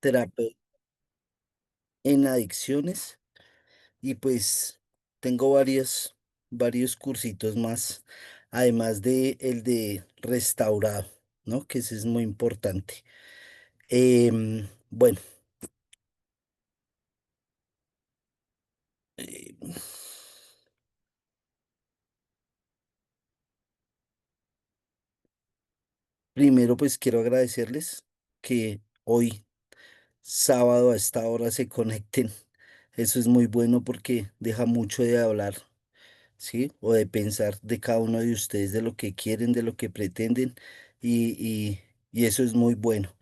terapeuta en adicciones y pues tengo varios cursitos más, además de el de restaurado, ¿no? Que ese es muy importante. Bueno, eh, primero pues quiero agradecerles que hoy, sábado a esta hora, se conecten. Eso es muy bueno porque deja mucho de hablar, ¿sí? O de pensar de cada uno de ustedes, de lo que quieren, de lo que pretenden, y, y eso es muy bueno.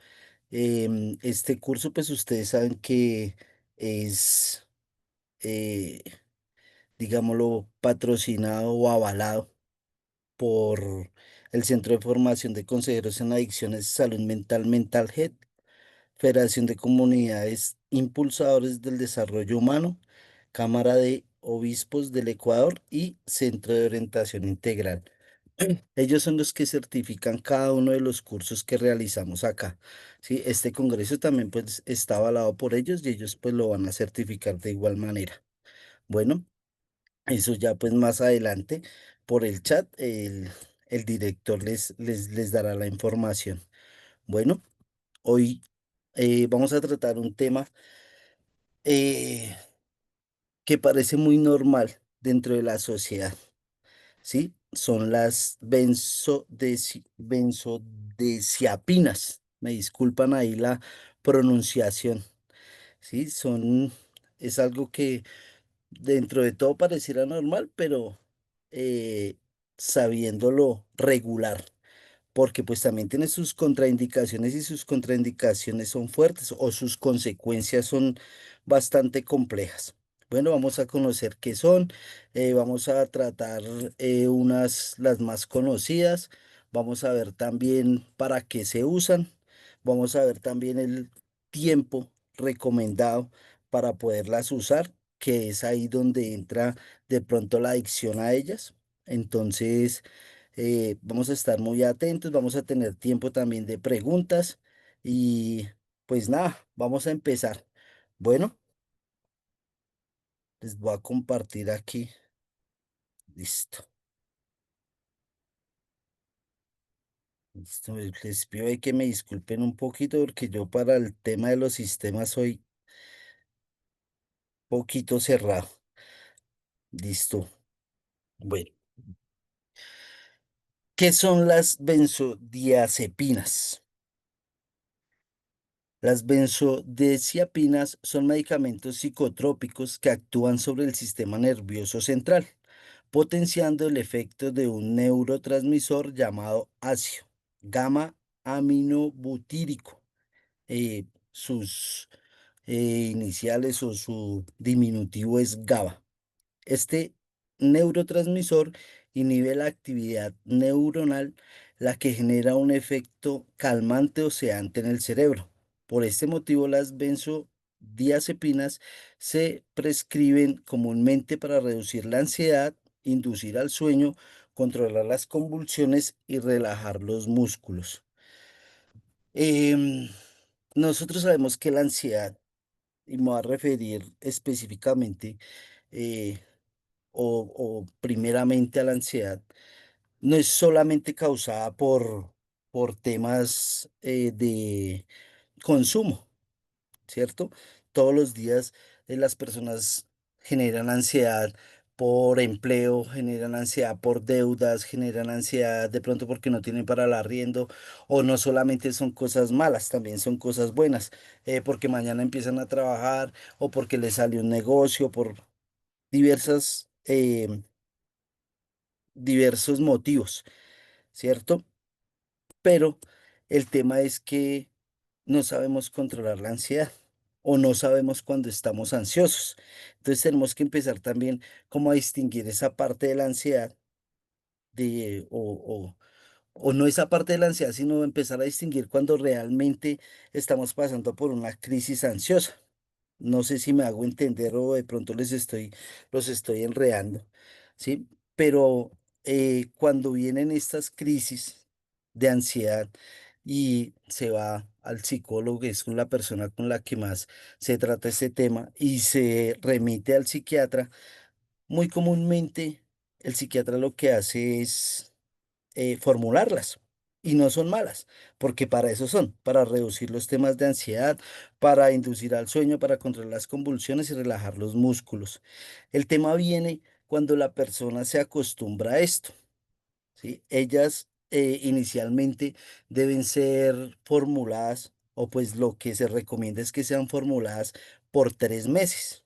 Este curso, pues ustedes saben que es, eh, digámoslo, patrocinado o avalado por el Centro de Formación de Consejeros en Adicciones, Salud Mental, Mental Health, Federación de Comunidades Impulsadores del Desarrollo Humano, Cámara de Obispos del Ecuador y Centro de Orientación Integral. Ellos son los que certifican cada uno de los cursos que realizamos acá. Sí, este congreso también pues está avalado por ellos y ellos pues lo van a certificar de igual manera. Bueno, eso ya pues más adelante por el chat el director les dará la información. Bueno, hoy vamos a tratar un tema eh, que parece muy normal dentro de la sociedad. ¿Sí? Son las benzodiazepinas. Me disculpan ahí la pronunciación, ¿sí? Es algo que dentro de todo pareciera normal, pero eh, sabiéndolo regular porque pues también tiene sus contraindicaciones y sus contraindicaciones son fuertes o sus consecuencias son bastante complejas. Bueno, vamos a conocer qué son, vamos a tratar las más conocidas, vamos a ver también para qué se usan, vamos a ver también el tiempo recomendado para poderlas usar, que es ahí donde entra de pronto la adicción a ellas. Entonces, vamos a estar muy atentos, vamos a tener tiempo también de preguntas y pues nada, vamos a empezar. Bueno, les voy a compartir aquí. Listo. Listo. Les pido ahí que me disculpen un poquito porque yo para el tema de los sistemas soy poquito cerrado. Listo. Bueno, ¿qué son las benzodiazepinas? Las benzodiazepinas son medicamentos psicotrópicos que actúan sobre el sistema nervioso central, potenciando el efecto de un neurotransmisor llamado ácido gamma aminobutírico. Sus iniciales o su diminutivo es GABA. Este neurotransmisor inhibe la actividad neuronal, la que genera un efecto calmante o sedante en el cerebro. Por este motivo, las benzodiazepinas se prescriben comúnmente para reducir la ansiedad, inducir al sueño, controlar las convulsiones y relajar los músculos. Em, Nosotros sabemos que la ansiedad, y me voy a referir específicamente, eh, o primeramente a la ansiedad, no es solamente causada por temas de consumo, ¿cierto? Todos los días las personas generan ansiedad por empleo, generan ansiedad por deudas, generan ansiedad de pronto porque no tienen para el arriendo, o no solamente son cosas malas, también son cosas buenas, porque mañana empiezan a trabajar o porque les sale un negocio, por diversos motivos, ¿cierto? Pero el tema es que no sabemos controlar la ansiedad o no sabemos cuando estamos ansiosos. Entonces tenemos que empezar también como a distinguir esa parte de la ansiedad de, o no esa parte de la ansiedad, sino empezar a distinguir cuando realmente estamos pasando por una crisis ansiosa. No sé si me hago entender o de pronto los estoy enredando, ¿sí? Pero cuando vienen estas crisis de ansiedad y se va al psicólogo, que es con la persona con la que más se trata este tema, y se remite al psiquiatra, muy comúnmente el psiquiatra lo que hace es formularlas. Y no son malas, porque para eso son, para reducir los temas de ansiedad, para inducir al sueño, para controlar las convulsiones y relajar los músculos. El tema viene cuando la persona se acostumbra a esto, ¿sí? Ellas inicialmente deben ser formuladas, o pues lo que se recomienda es que sean formuladas por 3 meses.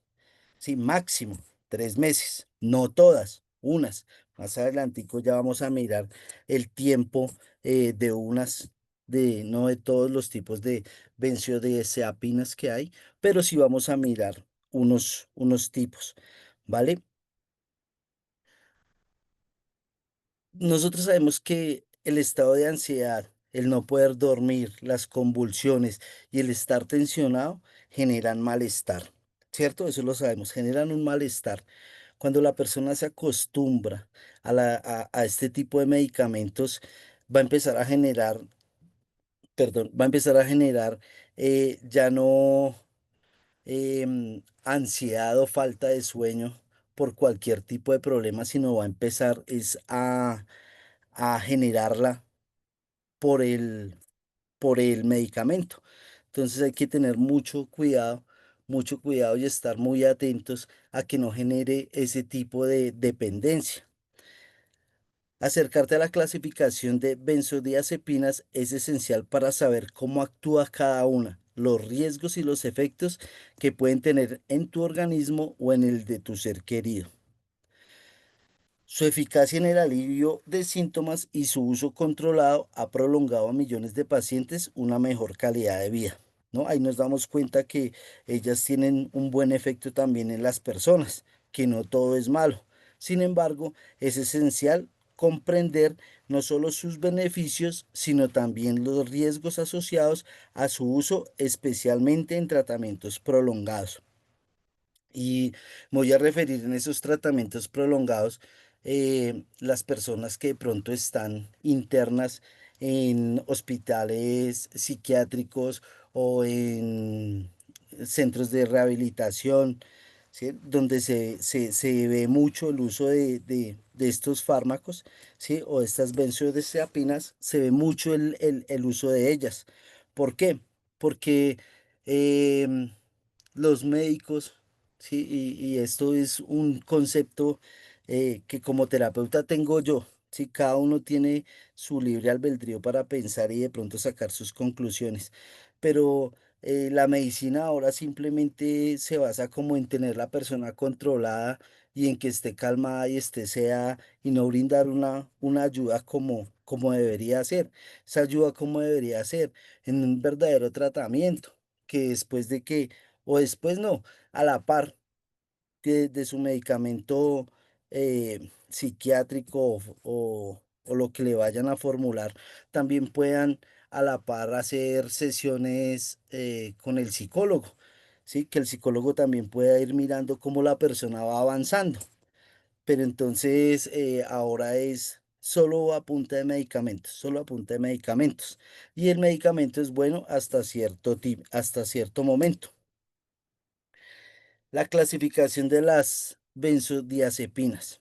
Sí, máximo 3 meses, no todas, unas. Más adelantico ya vamos a mirar el tiempo de unas, no de todos los tipos de benzodiazepinas que hay, pero sí vamos a mirar unos tipos, ¿vale? Nosotros sabemos que el estado de ansiedad, el no poder dormir, las convulsiones y el estar tensionado generan malestar, ¿cierto? Eso lo sabemos, generan un malestar. Cuando la persona se acostumbra a este tipo de medicamentos, va a empezar a generar, perdón, va a empezar a generar ya no ansiedad o falta de sueño por cualquier tipo de problema, sino va a empezar es a generarla por por el medicamento. Entonces hay que tener mucho cuidado y estar muy atentos a que no genere ese tipo de dependencia. Acercarte a la clasificación de benzodiazepinas es esencial para saber cómo actúa cada una, los riesgos y los efectos que pueden tener en tu organismo o en el de tu ser querido. Su eficacia en el alivio de síntomas y su uso controlado ha prolongado a millones de pacientes una mejor calidad de vida, ¿no? Ahí nos damos cuenta que ellas tienen un buen efecto también en las personas, que no todo es malo. Sin embargo, es esencial comprender no solo sus beneficios, sino también los riesgos asociados a su uso, especialmente en tratamientos prolongados. Y me voy a referir en esos tratamientos prolongados, las personas que de pronto están internas en hospitales psiquiátricos o en centros de rehabilitación, ¿sí? Donde se ve mucho el uso de estos fármacos, ¿sí? O estas benzodiazepinas, se ve mucho el uso de ellas. ¿Por qué? Porque em, los médicos, sí, y esto es un concepto que como terapeuta tengo yo, sí, cada uno tiene su libre albedrío para pensar y de pronto sacar sus conclusiones, pero la medicina ahora simplemente se basa como en tener la persona controlada y en que esté calmada y esté sea y no brindar una ayuda como debería ser, esa ayuda como debería ser en un verdadero tratamiento, que después de que o después no, a la par que de su medicamento psiquiátrico o lo que le vayan a formular, también puedan a la par hacer sesiones con el psicólogo, ¿sí? Que el psicólogo también pueda ir mirando cómo la persona va avanzando. Pero entonces ahora es solo a punta de medicamentos, solo a punta de medicamentos. Y el medicamento es bueno hasta cierto momento. La clasificación de las benzodiazepinas.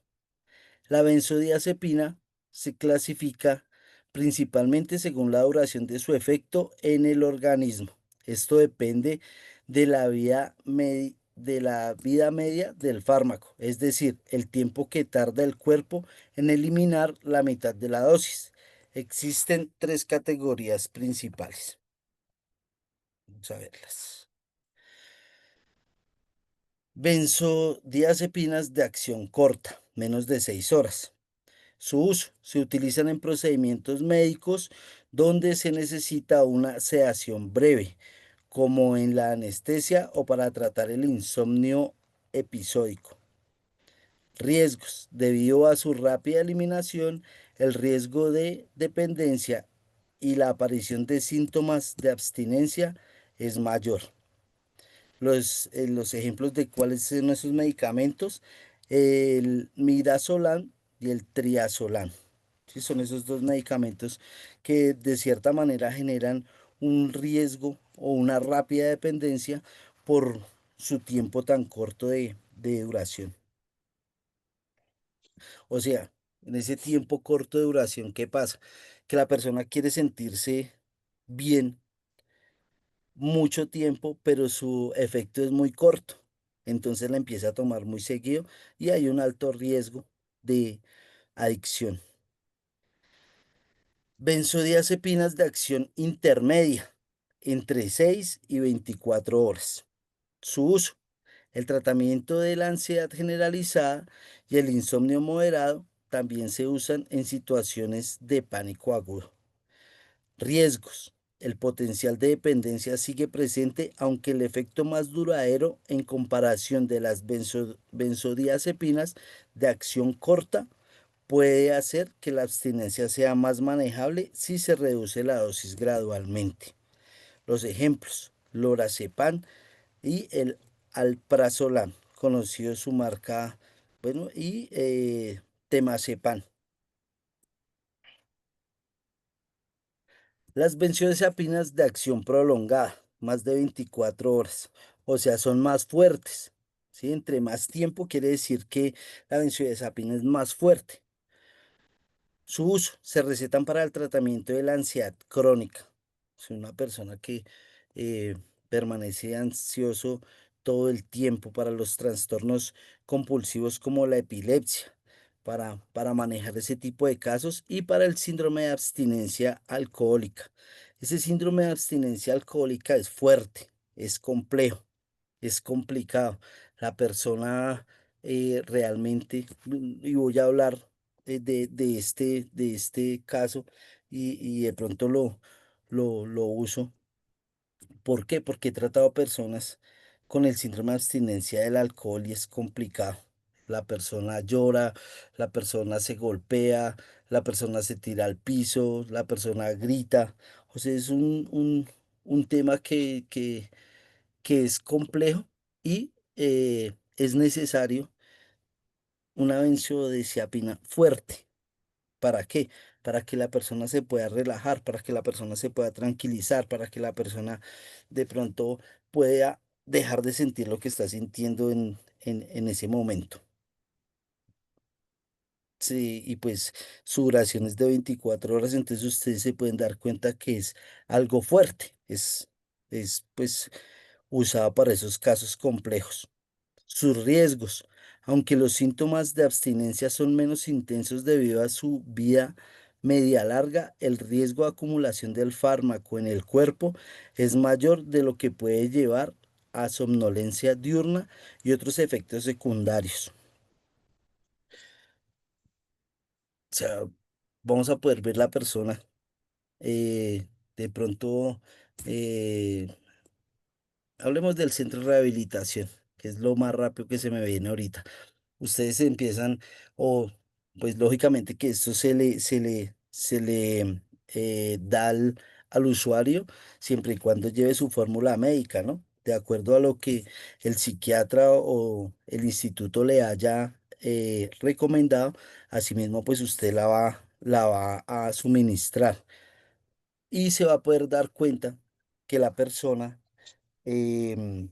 La benzodiazepina se clasifica principalmente según la duración de su efecto en el organismo. Esto depende de la vida media del fármaco, es decir, el tiempo que tarda el cuerpo en eliminar la mitad de la dosis. Existen tres categorías principales. Vamos a verlas. Benzodiazepinas de acción corta, menos de 6 horas. Su uso se utilizan en procedimientos médicos donde se necesita una sedación breve, como en la anestesia o para tratar el insomnio episódico. Riesgos. Debido a su rápida eliminación, el riesgo de dependencia y la aparición de síntomas de abstinencia es mayor. Los ejemplos de cuáles son esos medicamentos, el midazolam y el triazolam. Sí, son esos dos medicamentos que de cierta manera generan un riesgo o una rápida dependencia por su tiempo tan corto de duración. O sea, en ese tiempo corto de duración, ¿qué pasa? Que la persona quiere sentirse bien mucho tiempo, pero su efecto es muy corto. Entonces la empieza a tomar muy seguido y hay un alto riesgo de adicción. Benzodiazepinas de acción intermedia, entre 6 y 24 horas. Su uso. El tratamiento de la ansiedad generalizada y el insomnio moderado también se usan en situaciones de pánico agudo. Riesgos. El potencial de dependencia sigue presente, aunque el efecto más duradero en comparación de las benzodiazepinas de acción corta puede hacer que la abstinencia sea más manejable si se reduce la dosis gradualmente. Los ejemplos, lorazepam y el alprazolam, conocido su marca, bueno, y temazepam. Las benzodiazepinas de acción prolongada, más de 24 horas, o sea, son más fuertes. ¿Sí? Entre más tiempo quiere decir que la benzodiazepina es más fuerte. Su uso se recetan para el tratamiento de la ansiedad crónica. Es una persona que eh, permanece ansioso todo el tiempo para los trastornos compulsivos como la epilepsia, para manejar ese tipo de casos y para el síndrome de abstinencia alcohólica. Ese síndrome de abstinencia alcohólica es fuerte, es complejo, es complicado. La persona realmente, y voy a hablar de este caso y de pronto lo uso. ¿Por qué? Porque he tratado personas con el síndrome de abstinencia del alcohol y es complicado. La persona llora, la persona se golpea, la persona se tira al piso, la persona grita. O sea, es un tema que es complejo y es necesario una benzodiazepina fuerte. ¿Para qué? Para que la persona se pueda relajar, para que la persona se pueda tranquilizar, para que la persona de pronto pueda dejar de sentir lo que está sintiendo en ese momento. Sí, y pues su duración es de 24 horas, entonces ustedes se pueden dar cuenta que es algo fuerte, es pues usado para esos casos complejos. Sus riesgos. Aunque los síntomas de abstinencia son menos intensos debido a su vida media larga, el riesgo de acumulación del fármaco en el cuerpo es mayor de lo que puede llevar a somnolencia diurna y otros efectos secundarios. O sea, vamos a poder ver la persona. De pronto, eh, hablemos del centro de rehabilitación, que es lo más rápido que se me viene ahorita. Ustedes empiezan, o pues lógicamente que esto se le da al usuario siempre y cuando lleve su fórmula médica, ¿no? De acuerdo a lo que el psiquiatra o el instituto le haya recomendado, asimismo pues usted la va a suministrar y se va a poder dar cuenta que la persona em,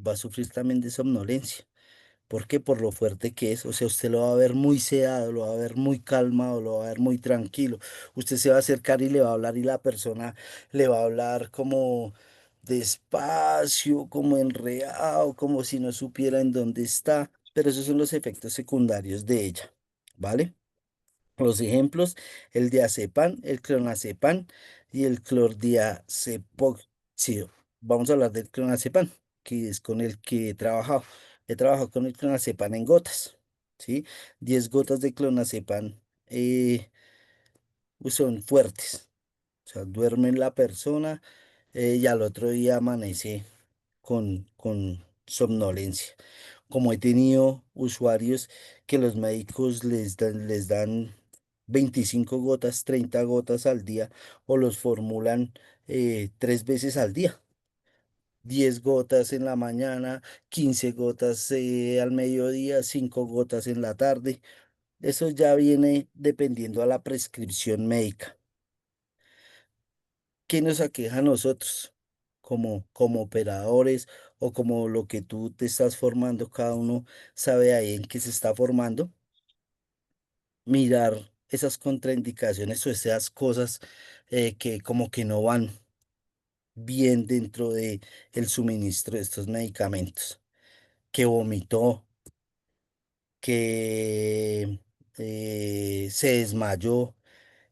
va a sufrir también de somnolencia. ¿Por qué? Por lo fuerte que es. O sea, usted lo va a ver muy sedado, lo va a ver muy calmado, lo va a ver muy tranquilo. Usted se va a acercar y le va a hablar y la persona le va a hablar como despacio, como enredado, como si no supiera en dónde está. Pero esos son los efectos secundarios de ella, ¿vale? Los ejemplos, el diazepam, el clonazepam y el clordiazepóxido. Vamos a hablar del clonazepam, que es con el que he trabajado. He trabajado con el clonazepam en gotas, ¿sí? 10 gotas de clonazepam son fuertes. O sea, duerme la persona y al otro día amanece con somnolencia. Como he tenido usuarios que los médicos les dan 25 gotas, 30 gotas al día o los formulan 3 veces al día. 10 gotas en la mañana, 15 gotas al mediodía, 5 gotas en la tarde. Eso ya viene dependiendo a la prescripción médica. ¿Qué nos aqueja a nosotros como operadores o como lo que tú te estás formando? Cada uno sabe ahí en qué se está formando. Mirar esas contraindicaciones o esas cosas que como que no van bien dentro de el suministro de estos medicamentos. Que vomitó, que se desmayó,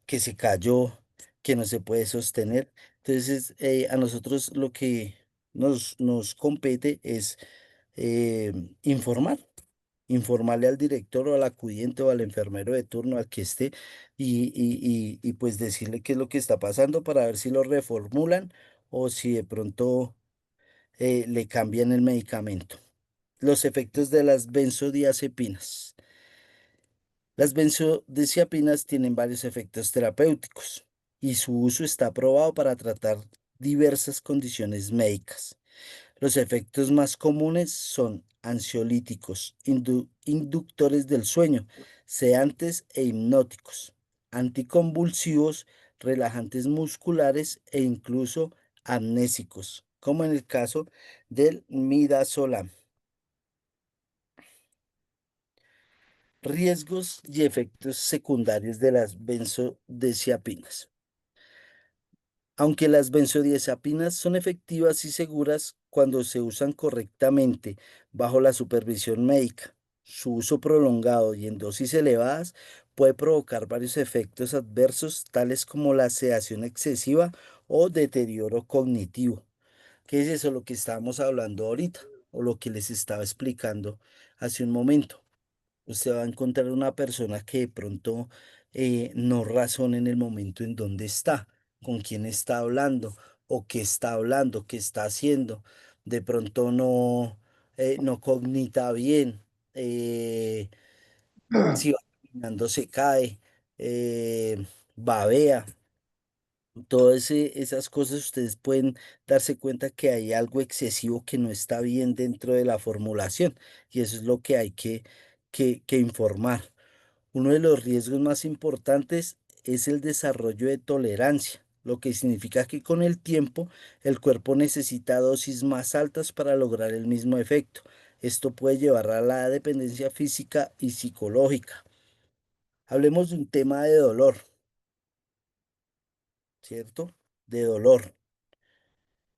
que se cayó, que no se puede sostener. Entonces, a nosotros lo que nos compete es eh, informar, informarle al director o al acudiente o al enfermero de turno, al que esté, y pues decirle qué es lo que está pasando para ver si lo reformulan o si de pronto le cambian el medicamento. Los efectos de las benzodiazepinas. Las benzodiazepinas tienen varios efectos terapéuticos y su uso está aprobado para tratar diversas condiciones médicas. Los efectos más comunes son ansiolíticos, inductores del sueño, sedantes e hipnóticos, anticonvulsivos, relajantes musculares e incluso amnésicos, como en el caso del midazolam. Riesgos y efectos secundarios de las benzodiazepinas. Aunque las benzodiazepinas son efectivas y seguras cuando se usan correctamente bajo la supervisión médica, su uso prolongado y en dosis elevadas puede provocar varios efectos adversos, tales como la sedación excesiva o deterioro cognitivo. ¿Qué es eso lo que estábamos hablando ahorita o lo que les estaba explicando hace un momento? Usted va a encontrar una persona que de pronto no razona en el momento en donde está, con quién está hablando, o qué está hablando, qué está haciendo. De pronto no cognita bien, eh, si va caminando se cae, babea. Todas esas cosas ustedes pueden darse cuenta que hay algo excesivo que no está bien dentro de la formulación y eso es lo que hay que informar. Uno de los riesgos más importantes es el desarrollo de tolerancia, lo que significa que con el tiempo el cuerpo necesita dosis más altas para lograr el mismo efecto. Esto puede llevar a la dependencia física y psicológica. Hablemos de un tema de dolor, ¿cierto? De dolor.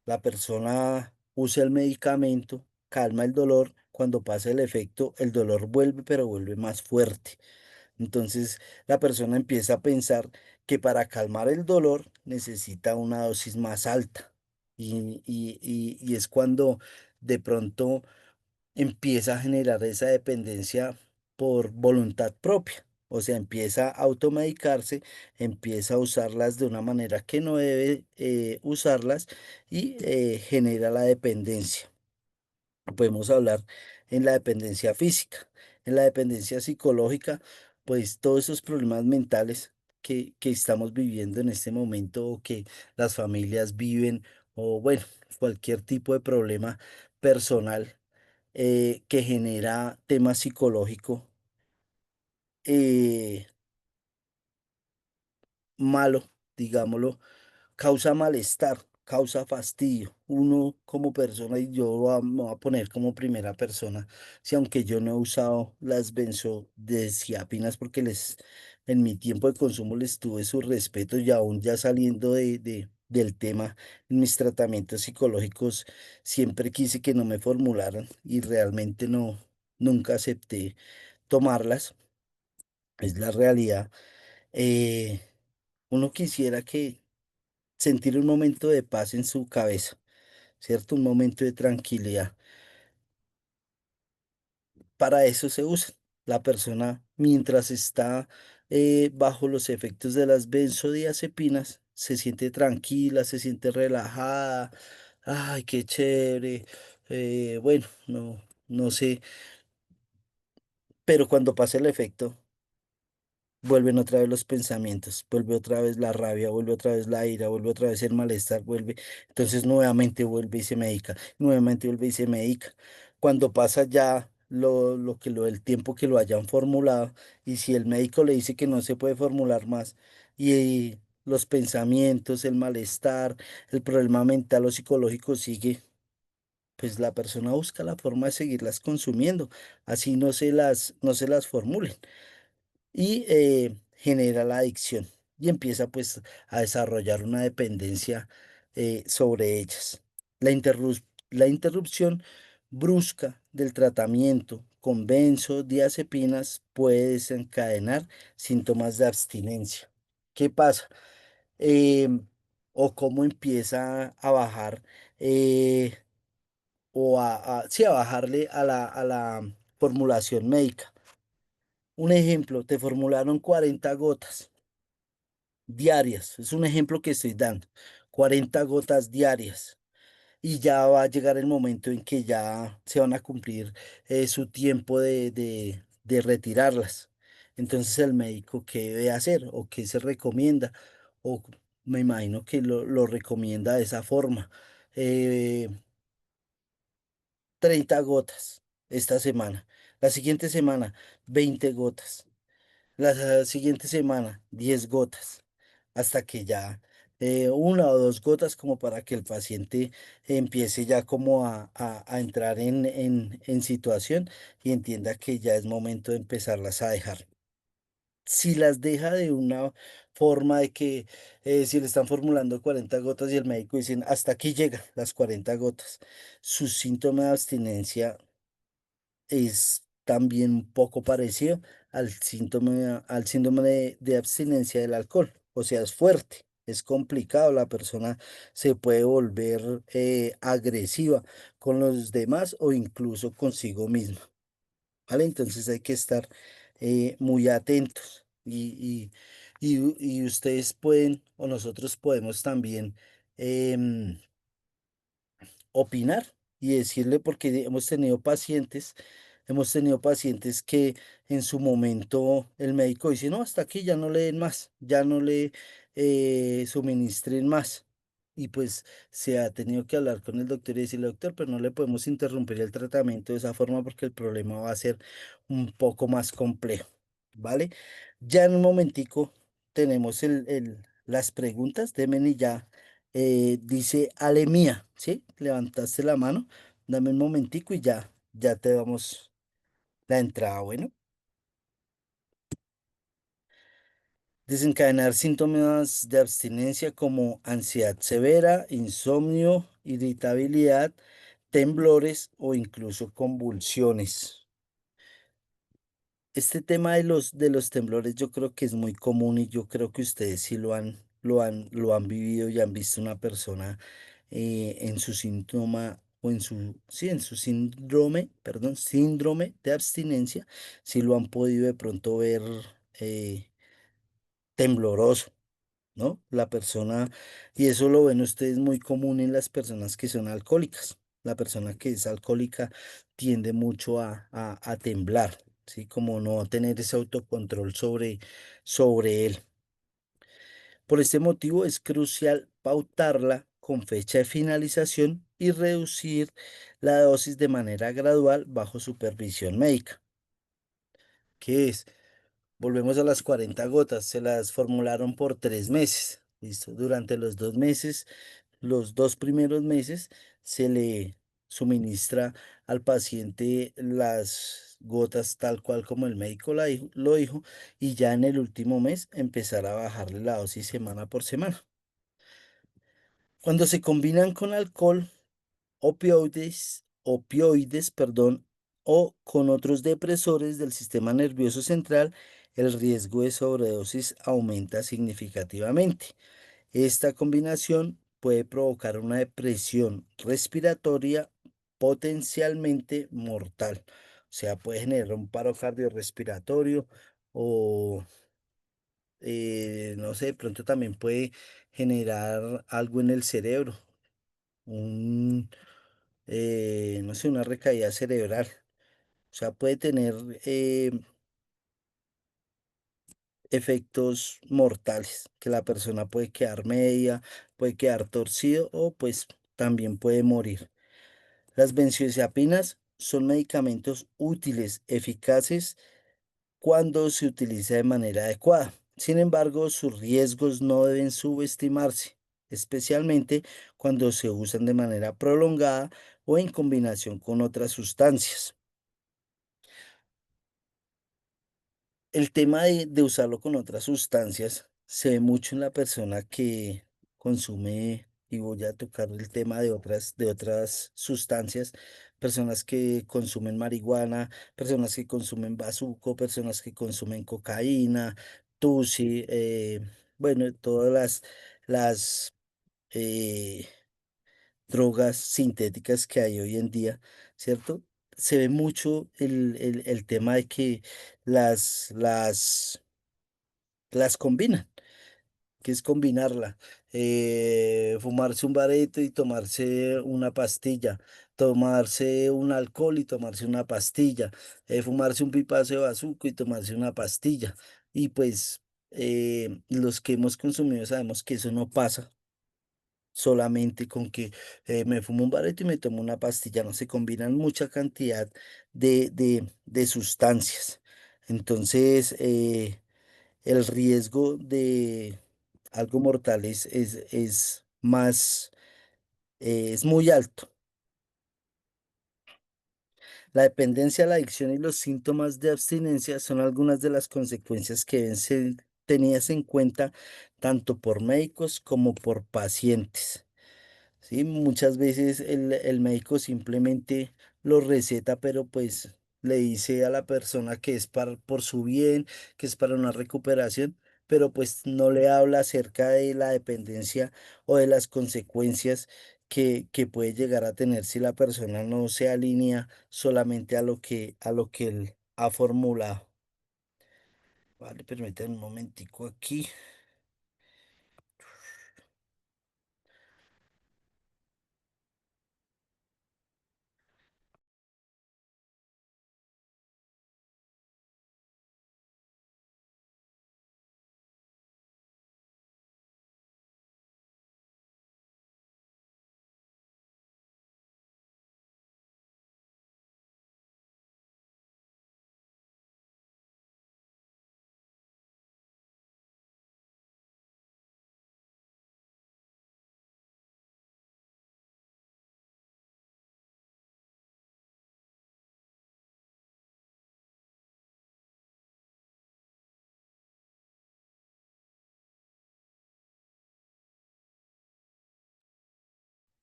La persona usa el medicamento, calma el dolor, cuando pasa el efecto, el dolor vuelve, pero vuelve más fuerte. Entonces la persona empieza a pensar que para calmar el dolor necesita una dosis más alta. Y es cuando de pronto empieza a generar esa dependencia por voluntad propia. O sea, empieza a automedicarse, empieza a usarlas de una manera que no debe usarlas y genera la dependencia. Podemos hablar en la dependencia física, en la dependencia psicológica, pues todos esos problemas mentales que estamos viviendo en este momento o que las familias viven o bueno, cualquier tipo de problema personal que genera tema psicológico eh, malo, digámoslo, causa malestar, causa fastidio. Uno como persona, y me voy a poner como primera persona, si aunque yo no he usado las benzodiazepinas porque en mi tiempo de consumo les tuve su respeto y aún ya saliendo del tema, en mis tratamientos psicológicos, siempre quise que no me formularan y realmente nunca acepté tomarlas. Es la realidad. Eh, Uno quisiera que sentir un momento de paz en su cabeza, ¿cierto? Un momento de tranquilidad. Para eso se usa. La persona, mientras está bajo los efectos de las benzodiazepinas, se siente tranquila, se siente relajada. Ay, qué chévere. Bueno, no sé, pero cuando pasa el efecto, vuelven otra vez los pensamientos, vuelve otra vez la rabia, vuelve otra vez la ira, vuelve otra vez el malestar, vuelve. Entonces nuevamente vuelve y se medica, nuevamente vuelve y se medica. Cuando pasa ya el tiempo que lo hayan formulado, y si el médico le dice que no se puede formular más, y los pensamientos, el malestar, el problema mental o psicológico sigue, pues la persona busca la forma de seguirlas consumiendo, así no se las formulen y genera la adicción y empieza pues a desarrollar una dependencia sobre ellas. La interrupción brusca del tratamiento con benzodiazepinas puede desencadenar síntomas de abstinencia. ¿Qué pasa? Em, o cómo empieza a bajar eh, sí, a bajarle a la formulación médica. Un ejemplo, te formularon 40 gotas diarias. Es un ejemplo que estoy dando. 40 gotas diarias. Y ya va a llegar el momento en que ya se van a cumplir su tiempo de retirarlas. Entonces el médico, ¿qué debe hacer? ¿O qué se recomienda? O me imagino que lo recomienda de esa forma. Eh, 30 gotas esta semana. La siguiente semana, 20 gotas. La siguiente semana, 10 gotas, hasta que ya una o dos gotas como para que el paciente empiece ya como a entrar en situación y entienda que ya es momento de empezarlas a dejar. Si las deja de una forma de que si le están formulando 40 gotas y el médico dicen hasta aquí llegan las 40 gotas, su síntoma de abstinencia es también un poco parecido al síndrome de abstinencia del alcohol. O sea, es fuerte, es complicado, la persona se puede volver agresiva con los demás o incluso consigo misma, ¿vale? Entonces hay que estar muy atentos y ustedes pueden o nosotros podemos también em, opinar y decirle, porque hemos tenido pacientes que en su momento el médico dice, no, hasta aquí ya no le den más, ya no le suministren más. Y pues se ha tenido que hablar con el doctor y decirle, doctor, pero no le podemos interrumpir el tratamiento de esa forma porque el problema va a ser un poco más complejo, ¿vale? Ya en un momentico tenemos las preguntas, y ya dice Alemía, ¿sí? Levantaste la mano, dame un momentico y ya te damos la entrada. Bueno, desencadenar síntomas de abstinencia como ansiedad severa, insomnio, irritabilidad, temblores o incluso convulsiones. Este tema de los temblores yo creo que es muy común y yo creo que ustedes sí lo han vivido y han visto una persona en su síntoma o sí, en su síndrome, perdón, síndrome de abstinencia, si lo han podido de pronto ver eh, tembloroso, ¿no? La persona, y eso lo ven ustedes muy común en las personas que son alcohólicas. La persona que es alcohólica tiende mucho a temblar, ¿sí? Como no tener ese autocontrol sobre él. Por este motivo es crucial pautarla con fecha de finalización y reducir la dosis de manera gradual bajo supervisión médica. ¿Qué es? Volvemos a las 40 gotas, se las formularon por 3 meses. ¿Listo? Durante los 2 meses, los 2 primeros meses, se le suministra al paciente las gotas tal cual como el médico lo dijo, y ya en el último mes empezar a bajarle la dosis semana por semana. Cuando se combinan con alcohol, perdón, o con otros depresores del sistema nervioso central, el riesgo de sobredosis aumenta significativamente. Esta combinación puede provocar una depresión respiratoria potencialmente mortal. O sea, puede generar un paro cardiorrespiratorio o, no sé, de pronto también puede generar algo en el cerebro, un, no sé, una recaída cerebral. O sea, puede tener eh, efectos mortales, que la persona puede quedar media, puede quedar torcido o pues también puede morir. Las benzodiazepinas son medicamentos útiles, eficaces cuando se utiliza de manera adecuada. Sin embargo, sus riesgos no deben subestimarse, especialmente cuando se usan de manera prolongada o en combinación con otras sustancias. El tema de usarlo con otras sustancias se ve mucho en la persona que consume, y voy a tocar el tema de otras sustancias, personas que consumen marihuana, personas que consumen bazuco, personas que consumen cocaína, tusi, bueno, todas las eh, drogas sintéticas que hay hoy en día, ¿cierto? Se ve mucho el tema de que las combinan, que es combinarla. Fumarse un bareto y tomarse una pastilla, tomarse un alcohol y tomarse una pastilla, fumarse un pipazo de bazuco y tomarse una pastilla. Y pues los que hemos consumido sabemos que eso no pasa solamente con que me fumo un bareto y me tomo una pastilla, no se combinan mucha cantidad de sustancias. Entonces, el riesgo de algo mortal es más, es muy alto. La dependencia, la adicción y los síntomas de abstinencia son algunas de las consecuencias que deben ser tenidas en cuenta tanto por médicos como por pacientes. Sí, muchas veces el médico simplemente lo receta, pero pues le dice a la persona que es por su bien, que es para una recuperación, pero pues no le habla acerca de la dependencia o de las consecuencias que puede llegar a tener si la persona no se alinea solamente a lo que él ha formulado. Vale, permítanme un momentico aquí.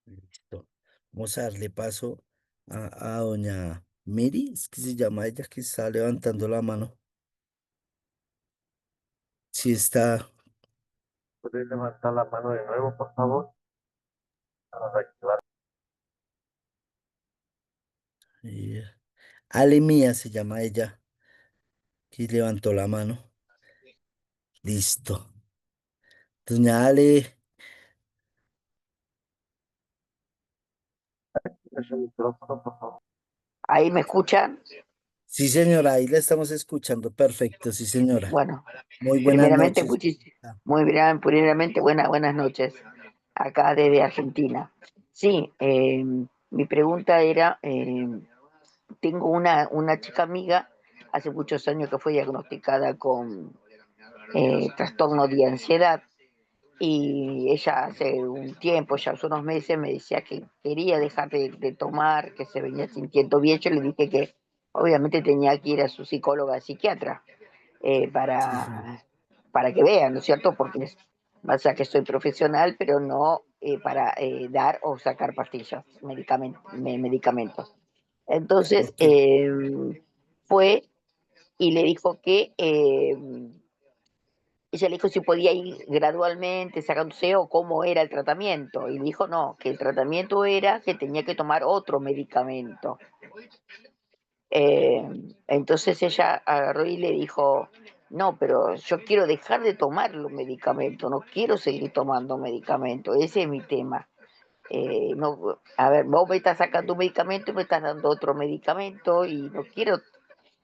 Listo. Vamos a darle paso a doña Miri, es que se llama ella, que está levantando la mano. Si está, ¿Puedes levantar la mano de nuevo, por favor? Para reactivar. eh, Ale Mía se llama ella, que levantó la mano. Listo. Doña Ale, Ese micrófono, por favor. Ahí me escuchan. sí señora, ahí la estamos escuchando. Perfecto, sí señora. Bueno, Muy buenas primeramente, noches. Ah, primeramente buenas noches, acá desde Argentina. Sí, mi pregunta era, tengo una chica amiga, hace muchos años que fue diagnosticada con trastorno de ansiedad y ella hace un tiempo, ya hace unos meses, me decía que quería dejar de tomar, que se venía sintiendo bien. Yo le dije que obviamente tenía que ir a su psicóloga psiquiatra eh, sí, sí. para, para que vean, ¿no es cierto? Porque pasa que soy profesional, pero no para dar o sacar pastillas, medicamentos. Entonces Ok, fue y le dijo que ella le dijo si podía ir gradualmente sacándose o cómo era el tratamiento. Y le dijo no, que el tratamiento era que tenía que tomar otro medicamento. Eh, entonces ella agarró y le dijo, no, pero yo quiero dejar de tomar los medicamentos, no quiero seguir tomando medicamentos, ese es mi tema. No, a ver, vos me estás sacando un medicamento y me estás dando otro medicamento y no quiero.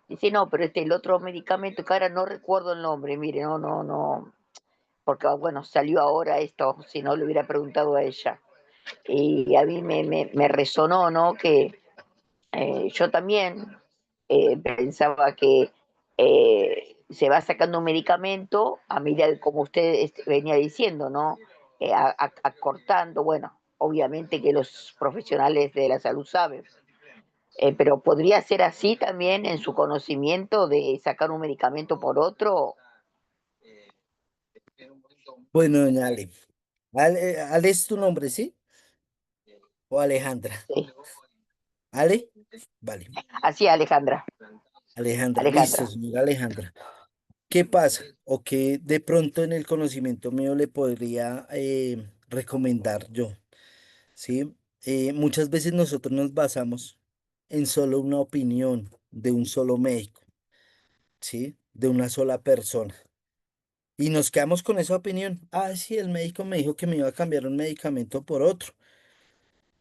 Dice, no, pero el otro medicamento, que ahora no recuerdo el nombre, mire, no, porque bueno, salió ahora esto, si no le hubiera preguntado a ella. Y a mí me resonó, ¿no? Que yo también pensaba que se va sacando un medicamento a medida de, como usted venía diciendo, ¿no? Acortando, bueno, obviamente que los profesionales de la salud saben, pero podría ser así también en su conocimiento de sacar un medicamento por otro. Bueno, doña Ale. Ale es tu nombre, ¿sí? ¿O Alejandra? Sí. ¿Ale? Vale. Así, Alejandra. Alejandra, listo, Alejandra. señora Alejandra. ¿Qué pasa? O que de pronto en el conocimiento mío le podría recomendar yo, ¿sí? Muchas veces nosotros nos basamos en solo una opinión de un solo médico, ¿sí? De una sola persona. Y nos quedamos con esa opinión. Ah, sí, el médico me dijo que me iba a cambiar un medicamento por otro.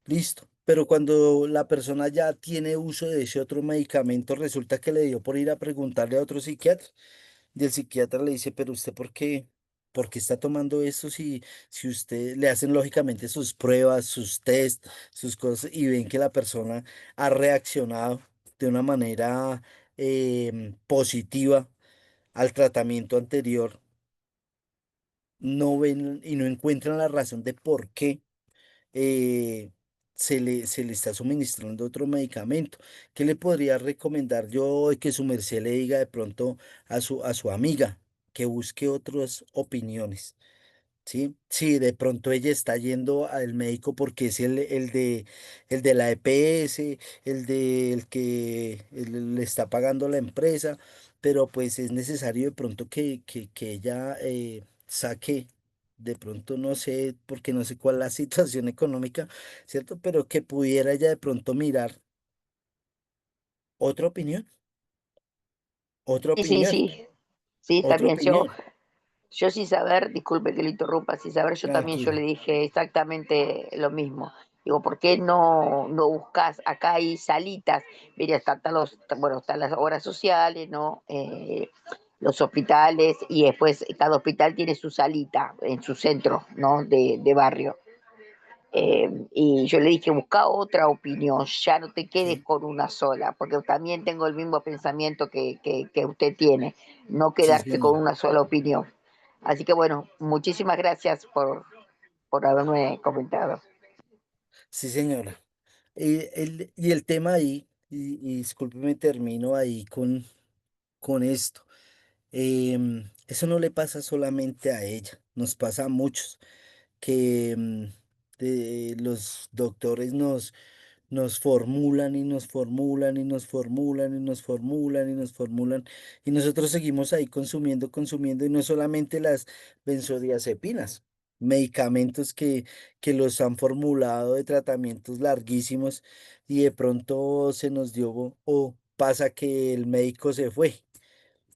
Listo. Pero cuando la persona ya tiene uso de ese otro medicamento, resulta que le dio por ir a preguntarle a otro psiquiatra. Y el psiquiatra le dice, pero usted ¿por qué está tomando esto si usted le hacen lógicamente sus pruebas, sus test, sus cosas y ven que la persona ha reaccionado de una manera positiva al tratamiento anterior? No ven y no encuentran la razón de por qué eh, se le está suministrando otro medicamento. ¿Qué le podría recomendar yo que su merced le diga de pronto a su amiga que busque otras opiniones? ¿Sí? Sí, de pronto ella está yendo al médico porque es el de la EPS, le está pagando la empresa, pero pues es necesario de pronto que ella saque, de pronto no sé, porque no sé cuál es la situación económica, ¿cierto? Pero que pudiera ella de pronto mirar otra opinión, otra Sí, sí, opinión, sí. Sí, está otra bien. opinión. Yo sin saber, disculpe que le interrumpa, sin saber, yo también yo le Tranquila. dije exactamente lo mismo. Digo, ¿por qué no buscas? Acá hay salitas, mira, bueno, están las obras sociales, ¿no? Los hospitales, y después cada hospital tiene su salita en su centro, ¿no? De barrio. Y yo le dije, busca otra opinión, ya no te quedes Sí, con una sola, porque también tengo el mismo pensamiento que usted tiene, no sí, quedarse con señora. una sola opinión. Así que bueno, muchísimas gracias por haberme comentado. Sí, señora. Y el tema ahí, y discúlpeme, termino ahí con esto. Eso no le pasa solamente a ella, nos pasa a muchos, que los doctores nos formulan y nos formulan y nos formulan y nos formulan y nos formulan y nosotros seguimos ahí consumiendo, consumiendo y no solamente las benzodiazepinas, medicamentos que los han formulado de tratamientos larguísimos y de pronto se nos dio o pasa que el médico se fue,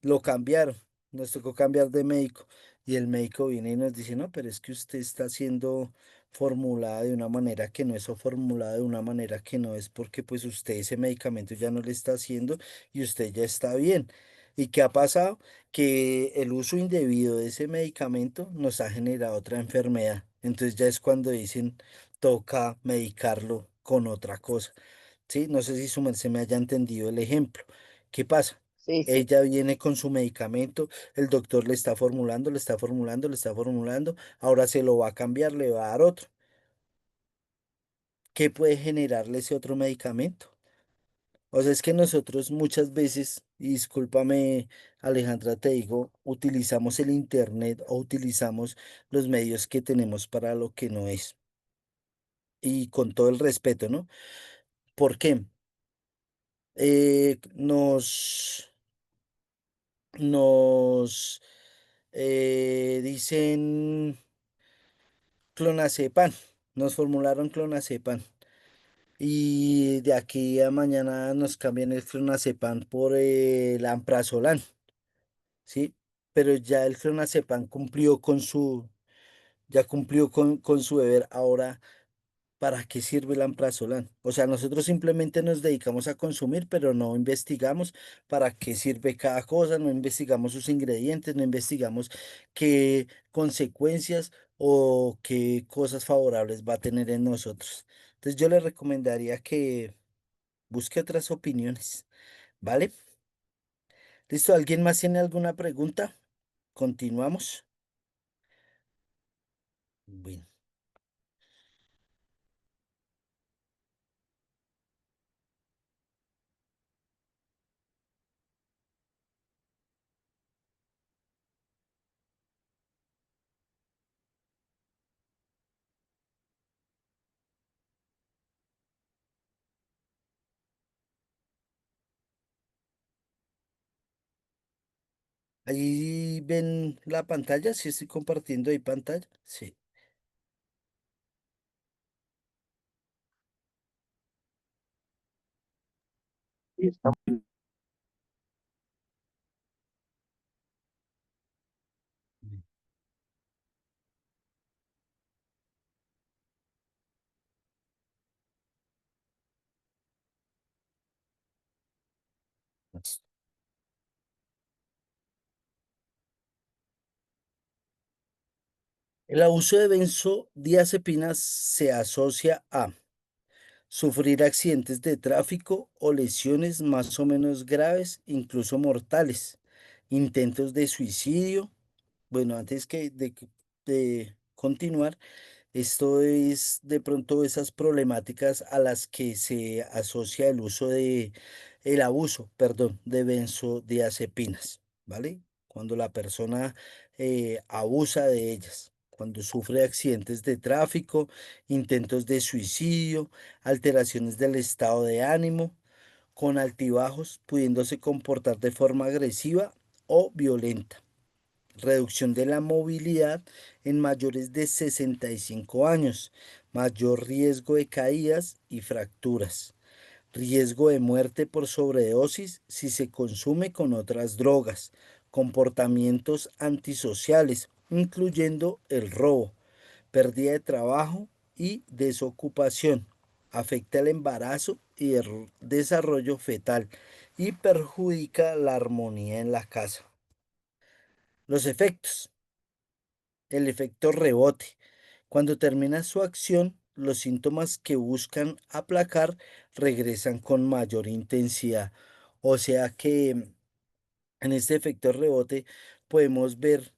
lo cambiaron, nos tocó cambiar de médico y el médico viene y nos dice, no, pero es que usted está siendo formulada de una manera que no es o formulada de una manera que no es porque pues usted ese medicamento ya no le está haciendo y usted ya está bien. ¿Y qué ha pasado? Que el uso indebido de ese medicamento nos ha generado otra enfermedad. Entonces ya es cuando dicen toca medicarlo con otra cosa. ¿Sí? No sé si su merced me haya entendido el ejemplo. ¿Qué pasa? Sí, sí. Ella viene con su medicamento, el doctor le está formulando, le está formulando, le está formulando, ahora se lo va a cambiar, le va a dar otro. ¿Qué puede generarle ese otro medicamento? O sea, es que nosotros muchas veces, y discúlpame Alejandra, te digo, utilizamos el internet o utilizamos los medios que tenemos para lo que no es. Y con todo el respeto, ¿no? ¿Por qué? Nos dicen clonazepam, nos formularon clonazepam y de aquí a mañana nos cambian el clonazepam por el alprazolam, ¿sí? Pero ya el clonazepam ya cumplió con su deber, ahora ¿para qué sirve el alprazolam? O sea, nosotros simplemente nos dedicamos a consumir, pero no investigamos para qué sirve cada cosa, no investigamos sus ingredientes, no investigamos qué consecuencias o qué cosas favorables va a tener en nosotros. Entonces yo le recomendaría que busque otras opiniones, ¿vale? ¿Listo? ¿Alguien más tiene alguna pregunta? Continuamos. Bueno, ahí ven la pantalla, sí estoy compartiendo ahí pantalla. Sí. Y estamos El abuso de benzodiazepinas se asocia a sufrir accidentes de tráfico o lesiones más o menos graves, incluso mortales, intentos de suicidio. Bueno, antes de continuar, esto es de pronto esas problemáticas a las que se asocia el abuso, perdón, de benzodiazepinas, ¿vale? Cuando la persona abusa de ellas, cuando sufre accidentes de tráfico, intentos de suicidio, alteraciones del estado de ánimo, con altibajos, pudiéndose comportar de forma agresiva o violenta, reducción de la movilidad en mayores de 65 años, mayor riesgo de caídas y fracturas, riesgo de muerte por sobredosis si se consume con otras drogas, comportamientos antisociales, incluyendo el robo, pérdida de trabajo y desocupación. Afecta el embarazo y el desarrollo fetal y perjudica la armonía en la casa. Los efectos. El efecto rebote. Cuando termina su acción, los síntomas que buscan aplacar regresan con mayor intensidad. O sea que en este efecto rebote podemos ver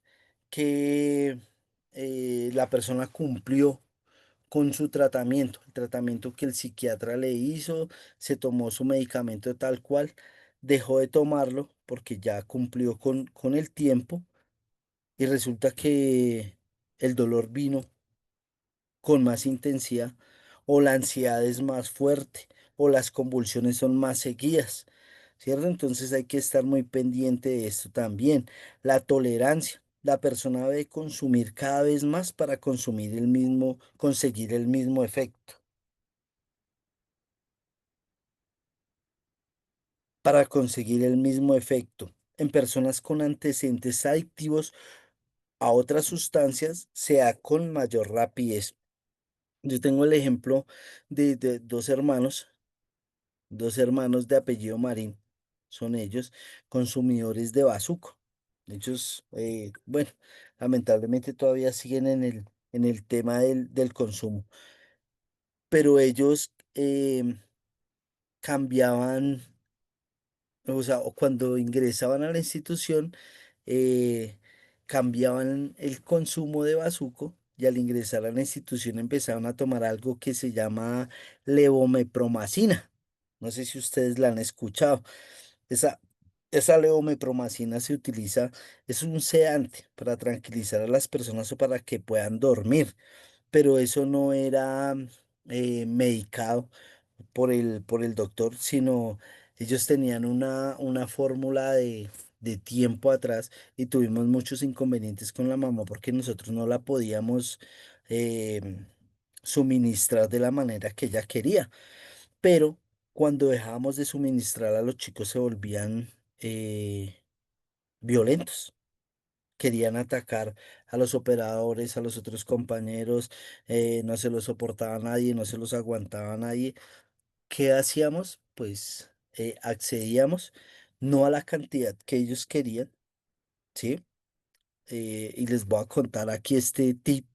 que la persona cumplió con su tratamiento, el tratamiento que el psiquiatra le hizo, se tomó su medicamento tal cual, dejó de tomarlo porque ya cumplió con el tiempo y resulta que el dolor vino con más intensidad, o la ansiedad es más fuerte, o las convulsiones son más seguidas, ¿cierto? Entonces hay que estar muy pendiente de esto también. La tolerancia. La persona debe consumir cada vez más para conseguir el mismo efecto. Para conseguir el mismo efecto. En personas con antecedentes adictivos a otras sustancias, sea con mayor rapidez. Yo tengo el ejemplo de dos hermanos de apellido Marín, son ellos, consumidores de bazuco. Ellos, bueno, lamentablemente todavía siguen en el tema del consumo, pero ellos cambiaban, o sea, o cuando ingresaban a la institución, eh, cambiaban el consumo de bazuco y al ingresar a la institución empezaron a tomar algo que se llama levomepromacina. No sé si ustedes la han escuchado. Esa, esa levomepromacina se utiliza, es un sedante para tranquilizar a las personas o para que puedan dormir, pero eso no era medicado por el doctor, sino ellos tenían una fórmula de tiempo atrás y tuvimos muchos inconvenientes con la mamá porque nosotros no la podíamos suministrar de la manera que ella quería. Pero cuando dejábamos de suministrar a los chicos se volvían violentos. Querían atacar a los operadores, a los otros compañeros, no se los soportaba nadie, no se los aguantaba nadie. ¿Qué hacíamos? Pues accedíamos no a la cantidad que ellos querían, ¿sí? Y les voy a contar aquí este tip.